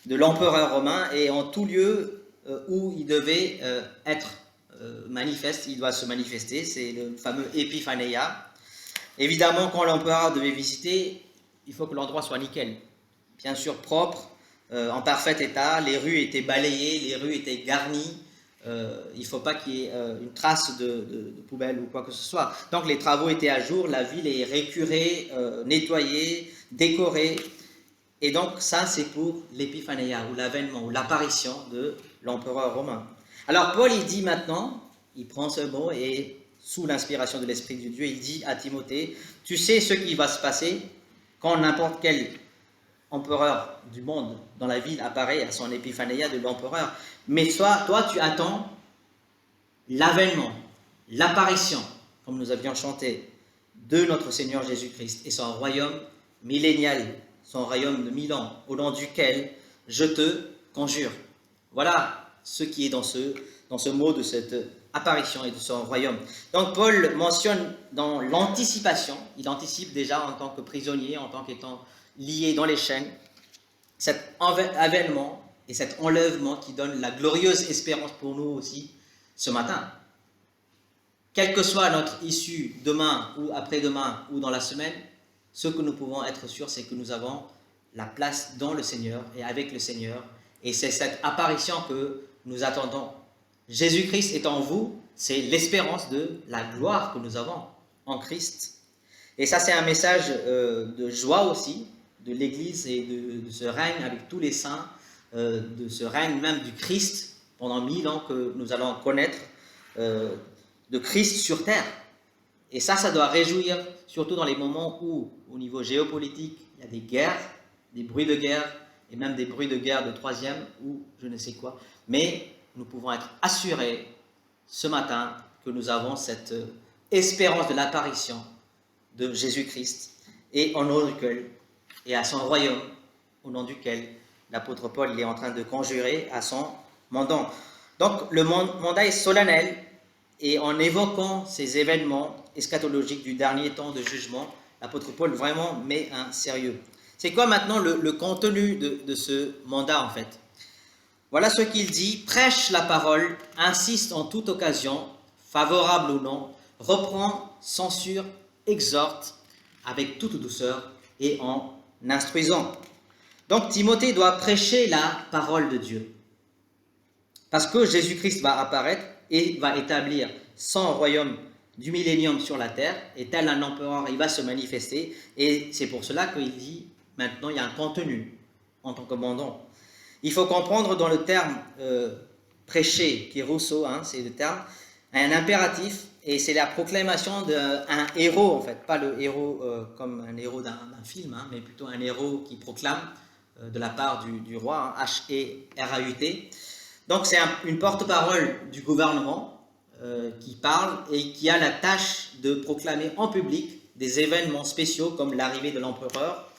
de l'empereur romain, et en tout lieu où il devait être manifeste, il doit se manifester, c'est le fameux épiphanéia. Évidemment, quand l'empereur devait visiter, il faut que l'endroit soit nickel, bien sûr propre, en parfait état, les rues étaient balayées, les rues étaient garnies, il ne faut pas qu'il y ait une trace de poubelle ou quoi que ce soit. Donc les travaux étaient à jour, la ville est récurée, nettoyée, décorée. Et donc ça c'est pour l'épiphanéia, ou l'avènement, ou l'apparition de l'empereur romain. Alors Paul il dit maintenant, il prend ce mot et sous l'inspiration de l'Esprit de Dieu, il dit à Timothée, tu sais ce qui va se passer quand n'importe quel empereur du monde dans la ville apparaît à son épiphanéia de l'empereur. Mais toi, tu attends l'avènement, l'apparition, comme nous avions chanté, de notre Seigneur Jésus-Christ et son royaume millénial, son royaume de 1000 ans, au nom duquel je te conjure. Voilà ce qui est dans ce mot de cette apparition et de son royaume. Donc Paul mentionne dans l'anticipation, il anticipe déjà en tant que prisonnier, en tant qu'étant lié dans les chaînes, cet avènement et cet enlèvement qui donne la glorieuse espérance pour nous aussi ce matin. Quelle que soit notre issue demain ou après-demain ou dans la semaine, ce que nous pouvons être sûrs, c'est que nous avons la place dans le Seigneur et avec le Seigneur. Et c'est cette apparition que nous attendons. Jésus-Christ est en vous, c'est l'espérance de la gloire que nous avons en Christ. Et ça, c'est un message de joie aussi, de l'Église et de ce règne avec tous les saints, de ce règne même du Christ pendant 1000 ans que nous allons connaître, de Christ sur terre. Et ça doit réjouir, surtout dans les moments où, au niveau géopolitique, il y a des guerres, des bruits de guerre, et même des bruits de guerre de troisième, ou je ne sais quoi. Mais nous pouvons être assurés ce matin que nous avons cette espérance de l'apparition de Jésus-Christ, et en nom duquel, et à son royaume, au nom duquel l'apôtre Paul il est en train de conjurer à son mandat. Donc le mandat est solennel, et en évoquant ces événements eschatologiques du dernier temps de jugement, l'apôtre Paul vraiment met un sérieux. C'est quoi maintenant le contenu de ce mandat en fait? Voilà ce qu'il dit, prêche la parole, insiste en toute occasion, favorable ou non, reprend, censure, exhorte avec toute douceur et en instruisant. Donc Timothée doit prêcher la parole de Dieu. Parce que Jésus-Christ va apparaître et va établir son royaume du millénium sur la terre, et tel un empereur, il va se manifester, et c'est pour cela qu'il dit, maintenant il y a un contenu en tant que mandant. Il faut comprendre dans le terme prêcher, qui est Rousseau, c'est le terme, un impératif, et c'est la proclamation d'un héros en fait, pas le héros comme un héros d'un film, mais plutôt un héros qui proclame de la part du roi, H-E-R-A-U-T. Donc c'est une porte-parole du gouvernement qui parle et qui a la tâche de proclamer en public des événements spéciaux comme l'arrivée de l'empereur,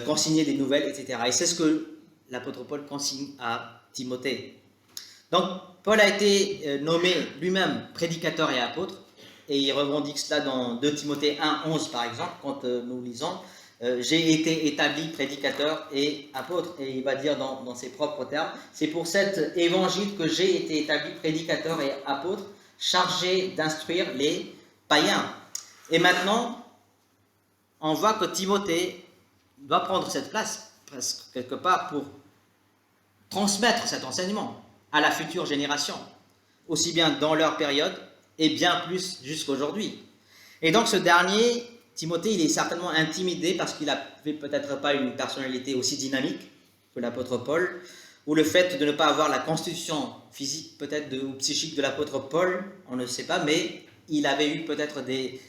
consigner des nouvelles, etc. Et c'est ce que l'apôtre Paul consigne à Timothée. Donc Paul a été nommé lui-même prédicateur et apôtre, et il revendique cela dans 2 Timothée 1,11 par exemple, quand nous lisons j'ai été établi prédicateur et apôtre, et il va dire dans ses propres termes, c'est pour cet évangile que j'ai été établi prédicateur et apôtre, chargé d'instruire les païens. Et maintenant, on voit que Timothée doit prendre cette place, presque quelque part, pour transmettre cet enseignement à la future génération, aussi bien dans leur période et bien plus jusqu'aujourd'hui. Et donc ce dernier, Timothée, il est certainement intimidé parce qu'il n'avait peut-être pas une personnalité aussi dynamique que l'apôtre Paul, ou le fait de ne pas avoir la constitution physique peut-être ou psychique de l'apôtre Paul, on ne sait pas, mais il avait eu peut-être des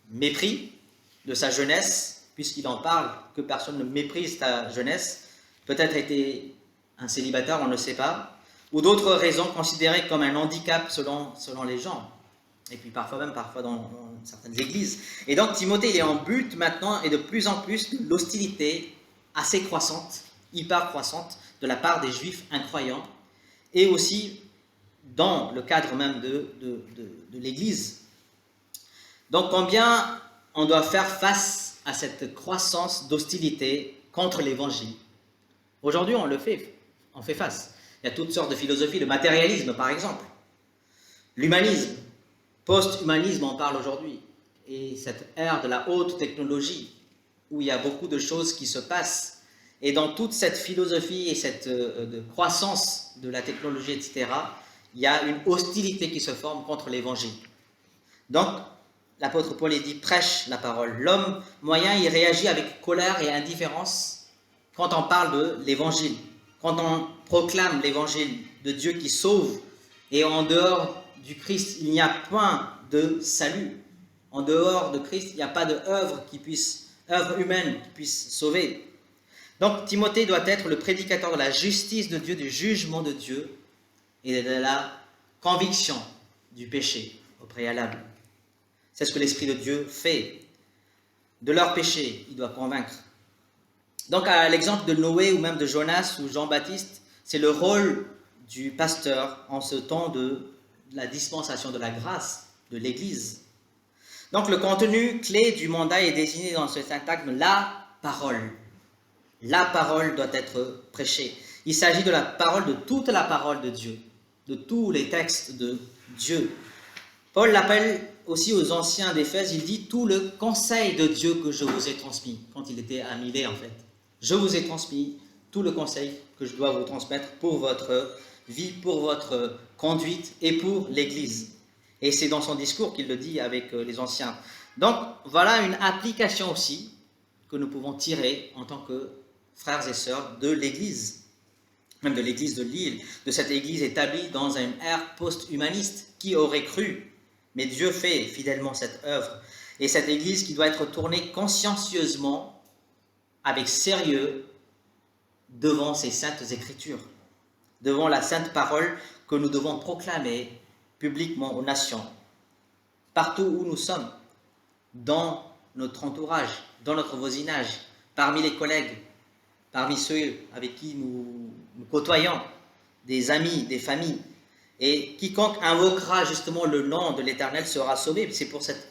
mépris de sa jeunesse, puisqu'il en parle, que personne ne méprise ta jeunesse, peut-être était un célibataire, on ne sait pas, ou d'autres raisons considérées comme un handicap selon les gens. Et puis parfois dans certaines églises. Et donc Timothée, il est en but maintenant, et de plus en plus, de l'hostilité assez croissante, hyper croissante, de la part des Juifs incroyants, et aussi dans le cadre même de l'Église. Donc combien on doit faire face à cette croissance d'hostilité contre l'Évangile? Aujourd'hui, on fait face. Il y a toutes sortes de philosophies, le matérialisme par exemple, l'humanisme, post-humanisme, on parle aujourd'hui, et cette ère de la haute technologie, où il y a beaucoup de choses qui se passent, et dans toute cette philosophie et cette de croissance de la technologie, etc., il y a une hostilité qui se forme contre l'Évangile. Donc, l'apôtre Paul dit, prêche la parole. L'homme moyen, il réagit avec colère et indifférence quand on parle de l'Évangile, quand on proclame l'Évangile de Dieu qui sauve, et en dehors du Christ, il n'y a point de salut. En dehors de Christ, il n'y a pas d'œuvre humaine qui puisse sauver. Donc Timothée doit être le prédicateur de la justice de Dieu, du jugement de Dieu et de la conviction du péché au préalable. C'est ce que l'Esprit de Dieu fait. De leur péché, il doit convaincre. Donc à l'exemple de Noé ou même de Jonas ou Jean-Baptiste, c'est le rôle du pasteur en ce temps de la dispensation de la grâce de l'Église. Donc le contenu clé du mandat est désigné dans ce syntagme, la parole. La parole doit être prêchée. Il s'agit de la parole, de toute la parole de Dieu, de tous les textes de Dieu. Paul l'appelle aussi aux anciens d'Éphèse, il dit tout le conseil de Dieu que je vous ai transmis, quand il était à Milet en fait. Je vous ai transmis tout le conseil que je dois vous transmettre pour votre vie, pour votre conduite et pour l'Église. Et c'est dans son discours qu'il le dit avec les anciens. Donc voilà une application aussi que nous pouvons tirer en tant que frères et sœurs de l'Église, même de l'Église de Lille, de cette Église établie dans une ère post-humaniste. Qui aurait cru? Mais Dieu fait fidèlement cette œuvre. Et cette Église qui doit être tournée consciencieusement, avec sérieux, devant ces saintes Écritures, devant la sainte parole que nous devons proclamer publiquement aux nations, partout où nous sommes, dans notre entourage, dans notre voisinage, parmi les collègues, parmi ceux avec qui nous côtoyons, des amis, des familles. Et quiconque invoquera justement le nom de l'Éternel sera sauvé. C'est pour cet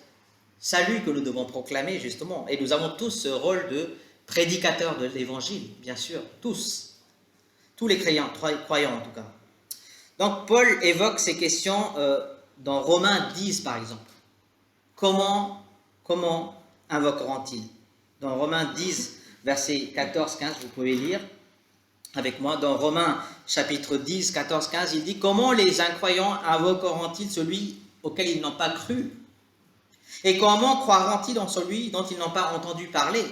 salut que nous devons proclamer justement. Et nous avons tous ce rôle de prédicateurs de l'Évangile, bien sûr, tous les croyants en tout cas. Donc Paul évoque ces questions dans Romains 10 par exemple. Comment invoqueront-ils? Dans Romains 10, versets 14-15, vous pouvez lire avec moi. Dans Romains chapitre 10, 14-15, il dit « Comment les incroyants invoqueront-ils celui auquel ils n'ont pas cru? Et comment croiront-ils en celui dont ils n'ont pas entendu parler?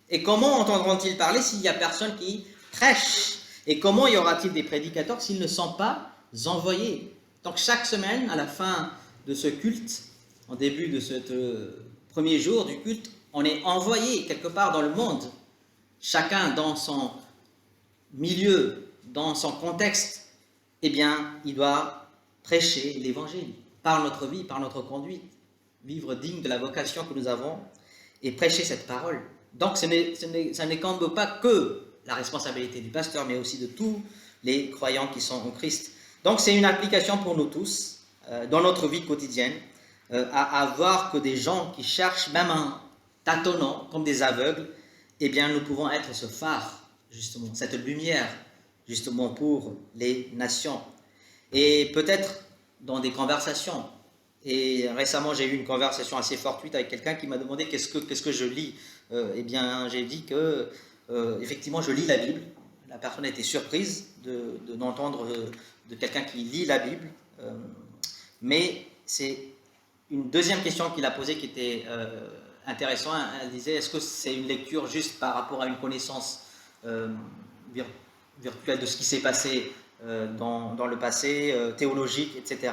Et comment entendront-ils parler s'il n'y a personne qui prêche? Et comment y aura-t-il des prédicateurs s'ils ne sont pas envoyés ?» Donc chaque semaine, à la fin de ce culte, en début de ce premier jour du culte, on est envoyé quelque part dans le monde, chacun dans son milieu, dans son contexte. Eh bien, il doit prêcher l'Évangile par notre vie, par notre conduite, vivre digne de la vocation que nous avons et prêcher cette parole. Donc, ça n'incombe pas que la responsabilité du pasteur, mais aussi de tous les croyants qui sont en Christ. Donc, c'est une application pour nous tous, dans notre vie quotidienne, à voir que des gens qui cherchent, même en tâtonnant, comme des aveugles, eh bien, nous pouvons être ce phare, justement, cette lumière, justement, pour les nations. Et peut-être dans des conversations. Et récemment, j'ai eu une conversation assez fortuite avec quelqu'un qui m'a demandé qu'est-ce que je lis. Eh bien, j'ai dit que, effectivement, je lis la Bible. La personne a été surprise d'entendre de quelqu'un qui lit la Bible. Mais c'est une deuxième question qu'il a posée qui était intéressante. Elle disait, est-ce que c'est une lecture juste par rapport à une connaissance virtuelle de ce qui s'est passé dans le passé, théologique, etc.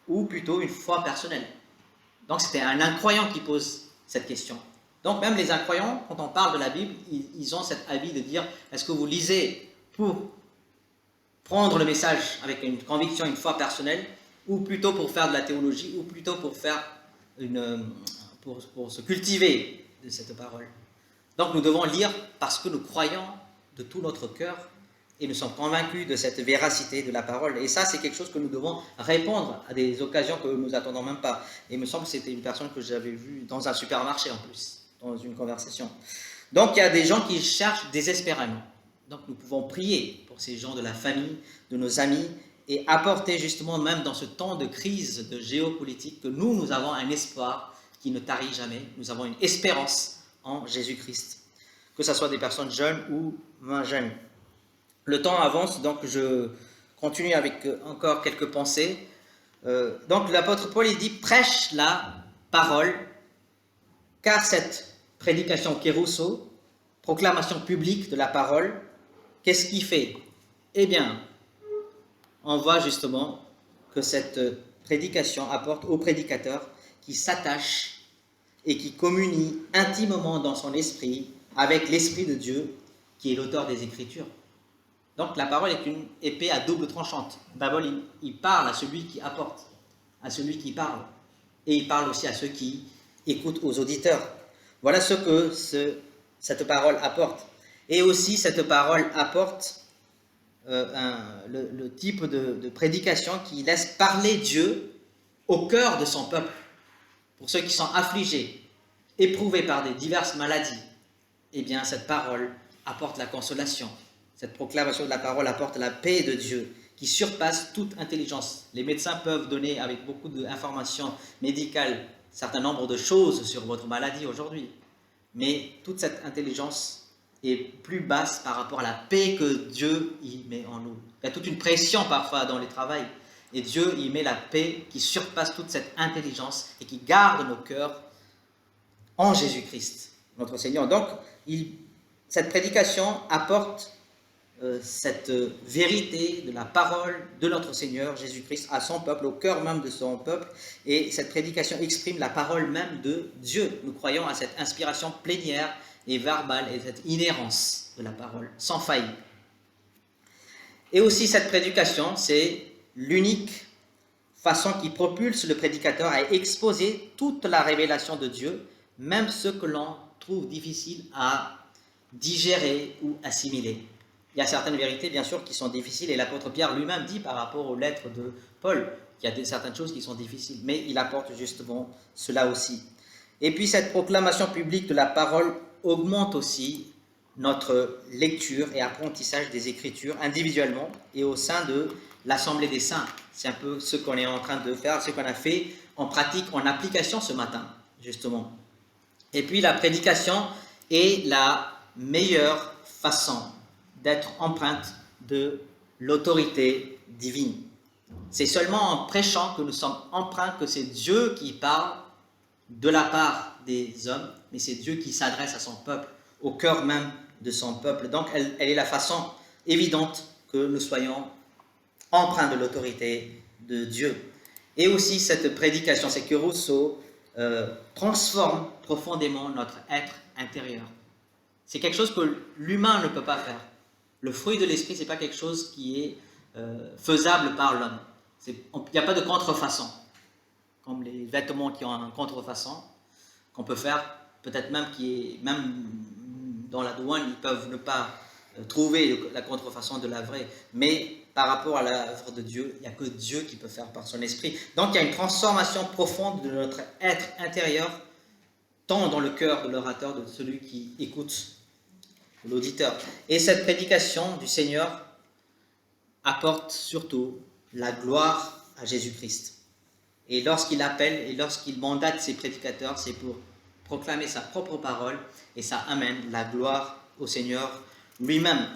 Ou plutôt une foi personnelle? Donc c'était un incroyant qui pose cette question. Donc même les incroyants, quand on parle de la Bible, ils ont cet avis de dire, est-ce que vous lisez pour prendre le message avec une conviction, une foi personnelle, ou plutôt pour faire de la théologie, ou plutôt pour faire pour se cultiver de cette parole? Donc nous devons lire parce que nous croyons de tout notre cœur et nous sommes convaincus de cette véracité de la parole. Et ça, c'est quelque chose que nous devons répondre à des occasions que nous n'attendons même pas. Et il me semble que c'était une personne que j'avais vue dans un supermarché en plus, dans une conversation. Donc il y a des gens qui cherchent désespérément. Donc nous pouvons prier pour ces gens de la famille, de nos amis, et apporter justement, même dans ce temps de crise, de géopolitique, que nous avons un espoir qui ne tarit jamais. Nous avons une espérance en Jésus-Christ. Que ce soit des personnes jeunes ou moins jeunes. Le temps avance, donc je continue avec encore quelques pensées. Donc l'apôtre Paul, il dit, prêche la parole, car cette prédication kérousso, proclamation publique de la parole, qu'est-ce qu'il fait? Eh bien, on voit justement que cette prédication apporte au prédicateur qui s'attache et qui communie intimement dans son esprit avec l'Esprit de Dieu qui est l'auteur des Écritures. Donc la parole est une épée à double tranchante. D'abord, il parle à celui qui apporte, à celui qui parle, et il parle aussi à ceux qui écoutent, aux auditeurs. Voilà ce que cette parole apporte. Et aussi, cette parole apporte le type de prédication qui laisse parler Dieu au cœur de son peuple. Pour ceux qui sont affligés, éprouvés par des diverses maladies, eh bien, cette parole apporte la consolation. Cette proclamation de la parole apporte la paix de Dieu qui surpasse toute intelligence. Les médecins peuvent donner avec beaucoup d'informations médicales un certain nombre de choses sur votre maladie aujourd'hui. Mais toute cette intelligence est plus basse par rapport à la paix que Dieu y met en nous. Il y a toute une pression parfois dans le travail. Et Dieu y met la paix qui surpasse toute cette intelligence et qui garde nos cœurs en Jésus-Christ, notre Seigneur. Donc, cette prédication apporte cette vérité de la parole de notre Seigneur Jésus-Christ à son peuple, au cœur même de son peuple, et cette prédication exprime la parole même de Dieu. Nous croyons à cette inspiration plénière et verbale et cette inhérence de la parole, sans faille. Et aussi cette prédication, c'est l'unique façon qui propulse le prédicateur à exposer toute la révélation de Dieu, même ce que l'on trouve difficile à digérer ou assimiler. Il y a certaines vérités, bien sûr, qui sont difficiles, et l'apôtre Pierre lui-même dit par rapport aux lettres de Paul qu'il y a certaines choses qui sont difficiles, mais il apporte justement cela aussi. Et puis cette proclamation publique de la parole augmente aussi notre lecture et apprentissage des Écritures individuellement et au sein de l'Assemblée des Saints. C'est un peu ce qu'on est en train de faire, ce qu'on a fait en pratique, en application ce matin, justement. Et puis la prédication est la meilleure façon d'être empreinte de l'autorité divine. C'est seulement en prêchant que nous sommes empreints que c'est Dieu qui parle de la part des hommes, mais c'est Dieu qui s'adresse à son peuple, au cœur même de son peuple. Donc elle est la façon évidente que nous soyons empreints de l'autorité de Dieu. Et aussi cette prédication, c'est que Rousseau transforme profondément notre être intérieur. C'est quelque chose que l'humain ne peut pas faire. Le fruit de l'esprit, ce n'est pas quelque chose qui est faisable par l'homme. Il n'y a pas de contrefaçon, comme les vêtements qui ont un contrefaçon, qu'on peut faire, peut-être même dans la douane, ils peuvent ne pas trouver la contrefaçon de la vraie. Mais par rapport à l'œuvre de Dieu, il n'y a que Dieu qui peut faire par son esprit. Donc il y a une transformation profonde de notre être intérieur, tant dans le cœur de l'orateur, de celui qui écoute, l'auditeur. Et cette prédication du Seigneur apporte surtout la gloire à Jésus-Christ. Et lorsqu'il appelle et lorsqu'il mandate ses prédicateurs, c'est pour proclamer sa propre parole et ça amène la gloire au Seigneur lui-même.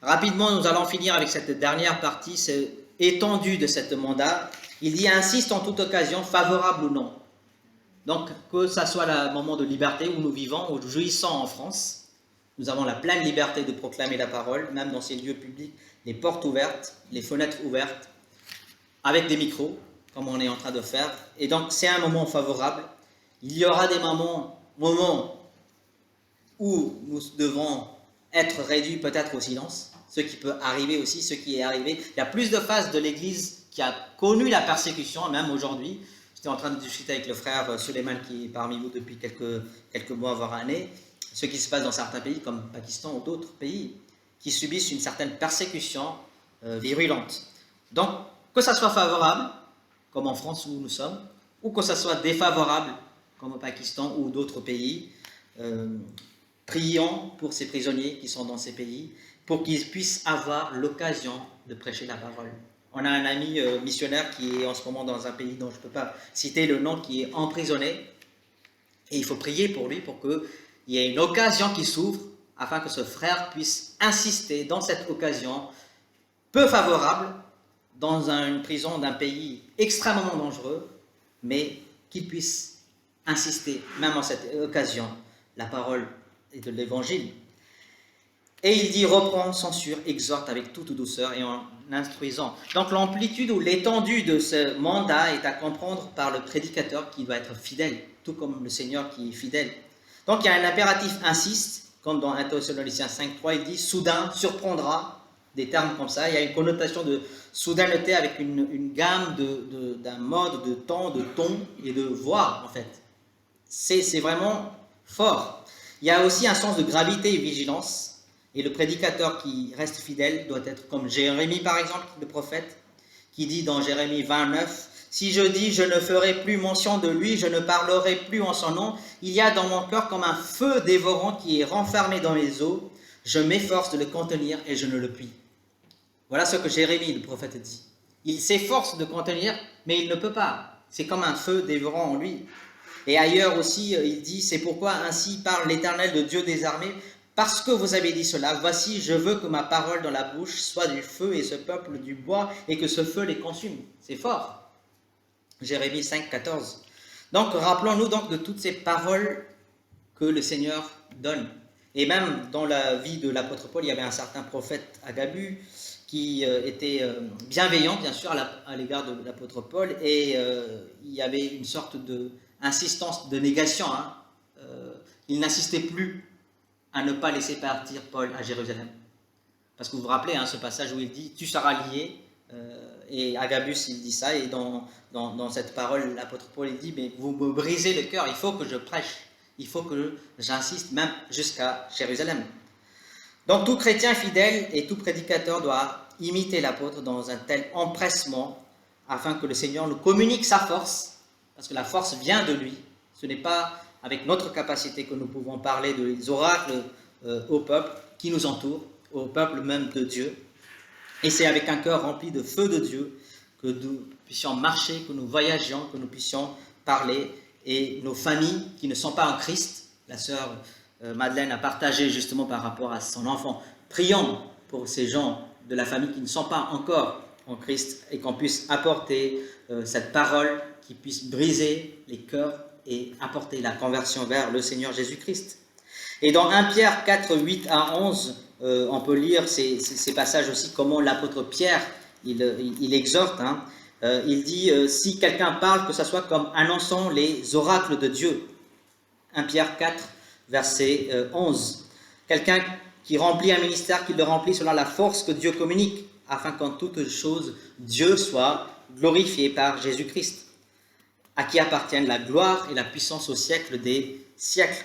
Rapidement, nous allons finir avec cette dernière partie, c'est étendue de ce mandat. Il dit « insiste en toute occasion, favorable ou non ». Donc, que ce soit le moment de liberté où nous vivons, où nous jouissons en France, nous avons la pleine liberté de proclamer la parole, même dans ces lieux publics, les portes ouvertes, les fenêtres ouvertes, avec des micros, comme on est en train de faire. Et donc, c'est un moment favorable. Il y aura des moments où nous devons être réduits peut-être au silence, ce qui peut arriver aussi, ce qui est arrivé. Il y a plus de phases de l'Église qui a connu la persécution, même aujourd'hui. J'étais en train de discuter avec le frère Suleiman, qui est parmi vous depuis quelques mois, voire années, ce qui se passe dans certains pays comme le Pakistan ou d'autres pays qui subissent une certaine persécution virulente. Donc, que ça soit favorable, comme en France où nous sommes, ou que ça soit défavorable, comme au Pakistan ou d'autres pays, prions pour ces prisonniers qui sont dans ces pays, pour qu'ils puissent avoir l'occasion de prêcher la parole. On a un ami missionnaire qui est en ce moment dans un pays dont je ne peux pas citer le nom, qui est emprisonné, et il faut prier pour lui, pour qu'il y ait une occasion qui s'ouvre, afin que ce frère puisse insister dans cette occasion peu favorable, dans une prison d'un pays extrêmement dangereux, mais qu'il puisse insister, même en cette occasion, la parole et de l'évangile. Et il dit reprend, censure, exhorte avec toute douceur et en instruisant. Donc l'amplitude ou l'étendue de ce mandat est à comprendre par le prédicateur qui doit être fidèle, tout comme le Seigneur qui est fidèle. Donc il y a un impératif insiste, comme dans 1 Thessaloniciens 5.3, il dit soudain, surprendra, des termes comme ça. Il y a une connotation de soudaineté avec une gamme d'un mode, de temps, de ton et de voix en fait. C'est vraiment fort. Il y a aussi un sens de gravité et vigilance. Et le prédicateur qui reste fidèle doit être comme Jérémie, par exemple, le prophète, qui dit dans Jérémie 29, « Si je dis, je ne ferai plus mention de lui, je ne parlerai plus en son nom, il y a dans mon cœur comme un feu dévorant qui est renfermé dans mes os, je m'efforce de le contenir et je ne le puis. » Voilà ce que Jérémie, le prophète, dit. Il s'efforce de contenir, mais il ne peut pas. C'est comme un feu dévorant en lui. Et ailleurs aussi, il dit, « C'est pourquoi ainsi parle l'Éternel, le Dieu des armées, parce que vous avez dit cela, voici, je veux que ma parole dans la bouche soit du feu et ce peuple du bois et que ce feu les consume. » C'est fort. Jérémie 5, 14. Donc, rappelons-nous donc de toutes ces paroles que le Seigneur donne. Et même dans la vie de l'apôtre Paul, il y avait un certain prophète Agabus qui était bienveillant, bien sûr, à l'égard de l'apôtre Paul, et il y avait une sorte d'insistance, de négation. Il n'insistait plus à ne pas laisser partir Paul à Jérusalem. Parce que vous vous rappelez ce passage où il dit « tu seras lié », et Agabus il dit ça, et dans cette parole, l'apôtre Paul il dit « mais vous me brisez le cœur, il faut que je prêche, il faut que j'insiste même jusqu'à Jérusalem ». Donc tout chrétien fidèle et tout prédicateur doit imiter l'apôtre dans un tel empressement afin que le Seigneur nous communique sa force, parce que la force vient de lui, ce n'est pas avec notre capacité que nous pouvons parler des oracles au peuple qui nous entoure, au peuple même de Dieu. Et c'est avec un cœur rempli de feu de Dieu que nous puissions marcher, que nous voyagions, que nous puissions parler. Et nos familles qui ne sont pas en Christ, la sœur Madeleine a partagé justement par rapport à son enfant, prions pour ces gens de la famille qui ne sont pas encore en Christ et qu'on puisse apporter cette parole qui puisse briser les cœurs et apporter la conversion vers le Seigneur Jésus-Christ. Et dans 1 Pierre 4, 8 à 11, on peut lire ces passages aussi, comment l'apôtre Pierre, il exhorte. Il dit, si quelqu'un parle, que ce soit comme annonçant les oracles de Dieu. 1 Pierre 4, verset 11. Quelqu'un qui remplit un ministère, qui le remplit selon la force que Dieu communique, afin qu'en toutes choses, Dieu soit glorifié par Jésus-Christ, à qui appartiennent la gloire et la puissance au siècle des siècles.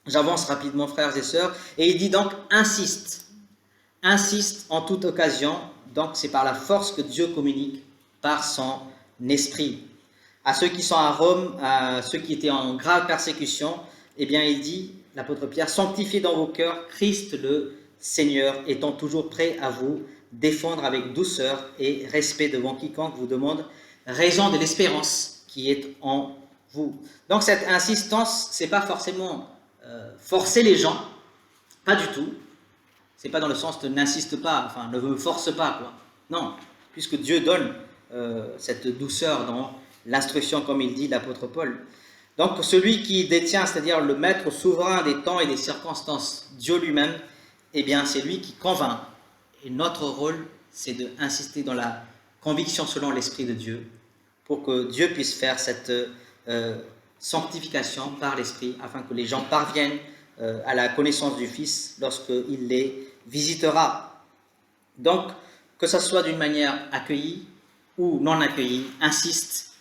J'avance rapidement, frères et sœurs, et il dit donc, insiste en toute occasion, donc c'est par la force que Dieu communique, par son esprit. À ceux qui sont à Rome, à ceux qui étaient en grave persécution, eh bien il dit, l'apôtre Pierre, sanctifiez dans vos cœurs Christ le Seigneur, étant toujours prêt à vous défendre avec douceur et respect devant quiconque vous demande raison de l'espérance qui est en vous. Donc cette insistance, c'est pas forcément forcer les gens, pas du tout. C'est pas dans le sens de n'insiste pas, enfin ne me force pas, quoi. Non, puisque Dieu donne cette douceur dans l'instruction, comme il dit l'apôtre Paul. Donc celui qui détient, c'est-à-dire le maître souverain des temps et des circonstances, Dieu lui-même, eh bien c'est lui qui convainc. Et notre rôle, c'est d'insister dans la conviction selon l'Esprit de Dieu, pour que Dieu puisse faire cette sanctification par l'Esprit, afin que les gens parviennent à la connaissance du Fils lorsqu'il les visitera. Donc, que ce soit d'une manière accueillie ou non accueillie, insiste.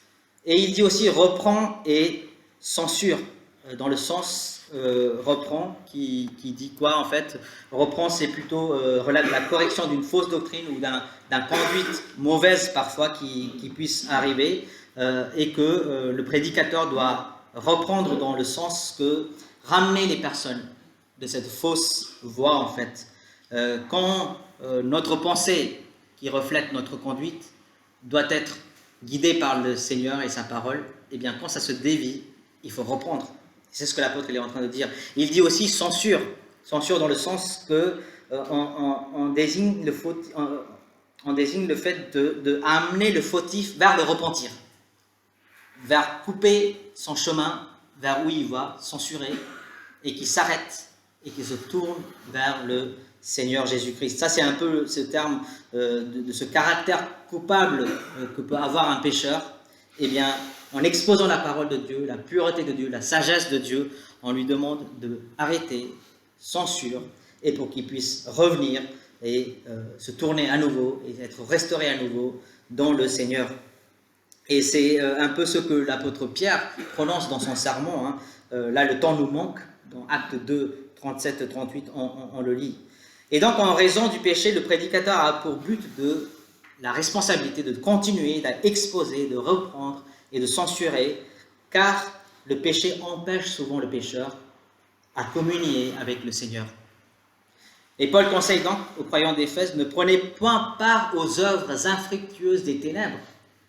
Et il dit aussi reprend et censure, dans le sens reprend, qui dit quoi en fait? Reprend, c'est plutôt la correction d'une fausse doctrine ou d'un conduite mauvaise parfois qui puisse arriver, et que le prédicateur doit reprendre dans le sens que ramener les personnes de cette fausse voie en fait. Quand notre pensée qui reflète notre conduite doit être guidée par le Seigneur et sa parole, et bien quand ça se dévie, il faut reprendre. C'est ce que l'apôtre est en train de dire. Il dit aussi censure dans le sens que on désigne le fait de amener le fautif vers le repentir, vers couper son chemin vers où il va, censurer, et qu'il s'arrête et qui se tournent vers le Seigneur Jésus-Christ. Ça, c'est un peu ce terme de ce caractère coupable que peut avoir un pécheur. Eh bien, en exposant la parole de Dieu, la pureté de Dieu, la sagesse de Dieu, on lui demande d'arrêter, censure, et pour qu'il puisse revenir et se tourner à nouveau et être restauré à nouveau dans le Seigneur. Et c'est un peu ce que l'apôtre Pierre prononce dans son sermon. Hein. Là, le temps nous manque. Dans Actes 2, 37-38, on le lit. Et donc, en raison du péché, le prédicateur a pour but la responsabilité de continuer, d'exposer, de reprendre et de censurer, car le péché empêche souvent le pécheur à communier avec le Seigneur. Et Paul conseille donc aux croyants d'Éphèse, ne prenez point part aux œuvres infructueuses des ténèbres.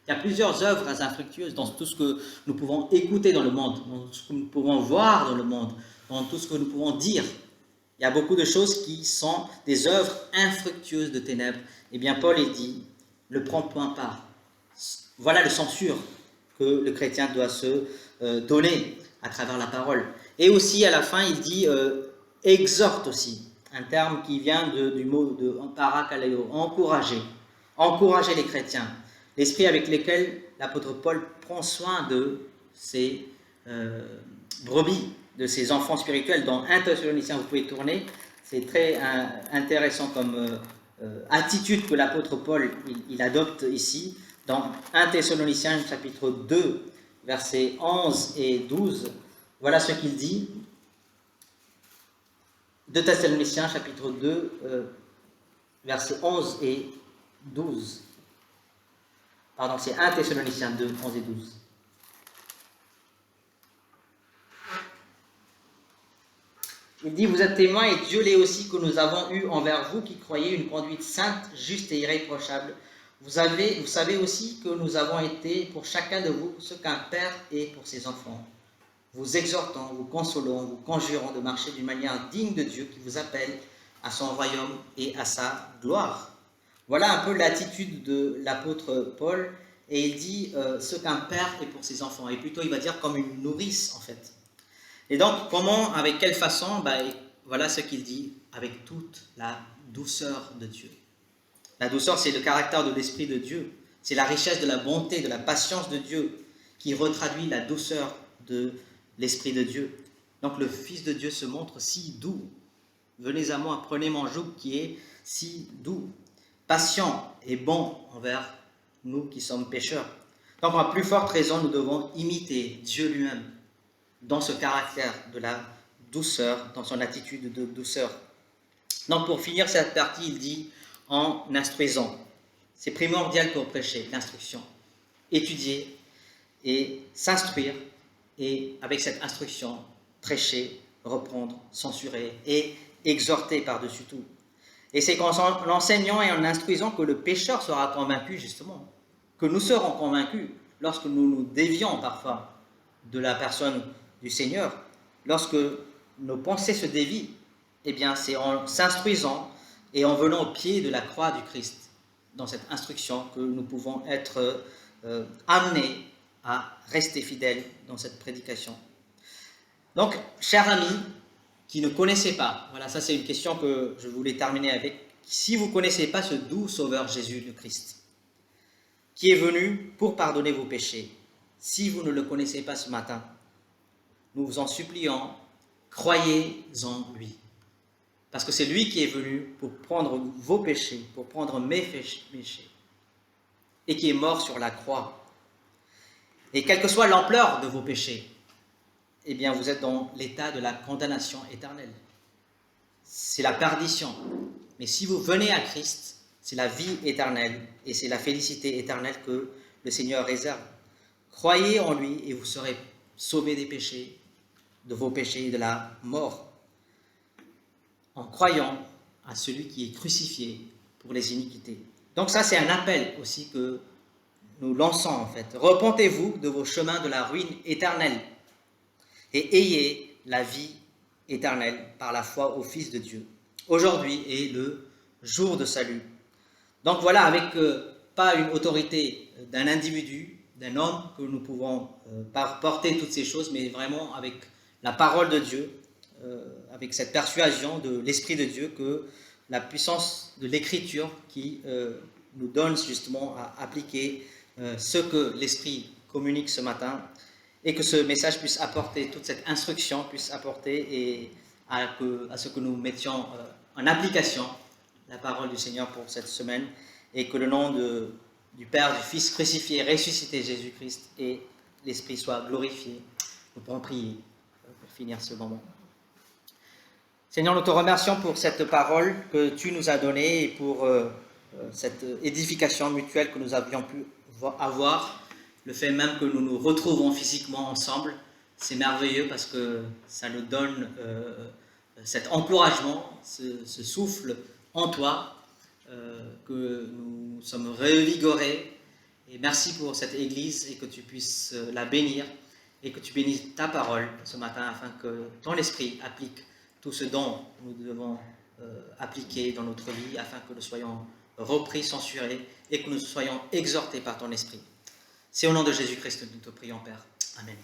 Il y a plusieurs œuvres infructueuses dans tout ce que nous pouvons écouter dans le monde, dans tout ce que nous pouvons voir dans le monde, dans tout ce que nous pouvons dire. Il y a beaucoup de choses qui sont des œuvres infructueuses de ténèbres. Eh bien, Paul, il dit, ne prends point part. Voilà le censure que le chrétien doit se donner à travers la parole. Et aussi, à la fin, il dit, exhorte aussi, un terme qui vient du mot de parakaleo, encourager. Encourager les chrétiens. L'esprit avec lequel l'apôtre Paul prend soin de ses brebis, de ses enfants spirituels. Dans 1 Thessaloniciens, vous pouvez tourner, c'est très intéressant comme attitude que l'apôtre Paul il adopte ici. Dans 1 Thessaloniciens chapitre 2, versets 11 et 12, voilà ce qu'il dit. 2 Thessaloniciens chapitre 2, versets 11 et 12. Pardon, c'est 1 Thessaloniciens 2, 11 et 12. Il dit, vous êtes témoins, et Dieu l'est aussi, que nous avons eu envers vous qui croyez une conduite sainte, juste et irréprochable. Vous savez aussi que nous avons été pour chacun de vous ce qu'un père est pour ses enfants, vous exhortant, vous consolant, vous conjurant de marcher d'une manière digne de Dieu qui vous appelle à son royaume et à sa gloire. Voilà un peu l'attitude de l'apôtre Paul, et il dit ce qu'un père est pour ses enfants, et plutôt il va dire comme une nourrice en fait. Et donc comment, avec quelle façon, voilà ce qu'il dit, avec toute la douceur de Dieu. La douceur, c'est le caractère de l'Esprit de Dieu, c'est la richesse de la bonté, de la patience de Dieu, qui retraduit la douceur de l'Esprit de Dieu. Donc le Fils de Dieu se montre si doux. Venez à moi, prenez mon joug qui est si doux, patient et bon envers nous qui sommes pécheurs. Donc à plus forte raison, nous devons imiter Dieu lui-même dans ce caractère de la douceur, dans son attitude de douceur. Donc pour finir cette partie, il dit en instruisant. C'est primordial pour prêcher, l'instruction. Étudier et s'instruire, et avec cette instruction, prêcher, reprendre, censurer et exhorter par-dessus tout. Et c'est qu'en l'enseignant et en instruisant que le pécheur sera convaincu, justement, que nous serons convaincus lorsque nous nous dévions parfois de la personne du Seigneur, lorsque nos pensées se dévient, eh bien c'est en s'instruisant et en venant au pied de la croix du Christ, dans cette instruction, que nous pouvons être amenés à rester fidèles dans cette prédication. Donc, chers amis, qui ne connaissaient pas, voilà, ça c'est une question que je voulais terminer avec, si vous ne connaissez pas ce doux Sauveur Jésus le Christ, qui est venu pour pardonner vos péchés, si vous ne le connaissez pas ce matin, nous vous en supplions, croyez en lui. Parce que c'est lui qui est venu pour prendre vos péchés, pour prendre mes péchés, et qui est mort sur la croix. Et quelle que soit l'ampleur de vos péchés, eh bien vous êtes dans l'état de la condamnation éternelle. C'est la perdition. Mais si vous venez à Christ, c'est la vie éternelle, et c'est la félicité éternelle que le Seigneur réserve. Croyez en lui et vous serez sauvés des péchés, de vos péchés et de la mort, en croyant à celui qui est crucifié pour les iniquités. Donc ça, c'est un appel aussi que nous lançons en fait. Repentez-vous de vos chemins de la ruine éternelle et ayez la vie éternelle par la foi au Fils de Dieu. Aujourd'hui est le jour de salut. Donc voilà, avec pas une autorité d'un individu, d'un homme, que nous pouvons porter toutes ces choses, mais vraiment avec la parole de Dieu, avec cette persuasion de l'Esprit de Dieu que la puissance de l'Écriture qui nous donne justement à appliquer ce que l'Esprit communique ce matin, et que ce message puisse apporter, toute cette instruction puisse apporter à ce que nous mettions en application la parole du Seigneur pour cette semaine, et que le nom du Père, du Fils crucifié, ressuscité, Jésus-Christ, et l'Esprit soit glorifié. Nous pourrons prier pour finir ce moment. Seigneur, nous te remercions pour cette parole que tu nous as donnée et pour cette édification mutuelle que nous avions pu avoir. Le fait même que nous nous retrouvons physiquement ensemble, c'est merveilleux parce que ça nous donne cet encouragement, ce souffle en toi, que nous sommes revigorés. Et merci pour cette Église et que tu puisses la bénir et que tu bénisses ta parole ce matin afin que ton esprit applique tout ce dont nous devons appliquer dans notre vie afin que nous soyons repris, censurés et que nous soyons exhortés par ton esprit. C'est au nom de Jésus-Christ que nous te prions, Père. Amen.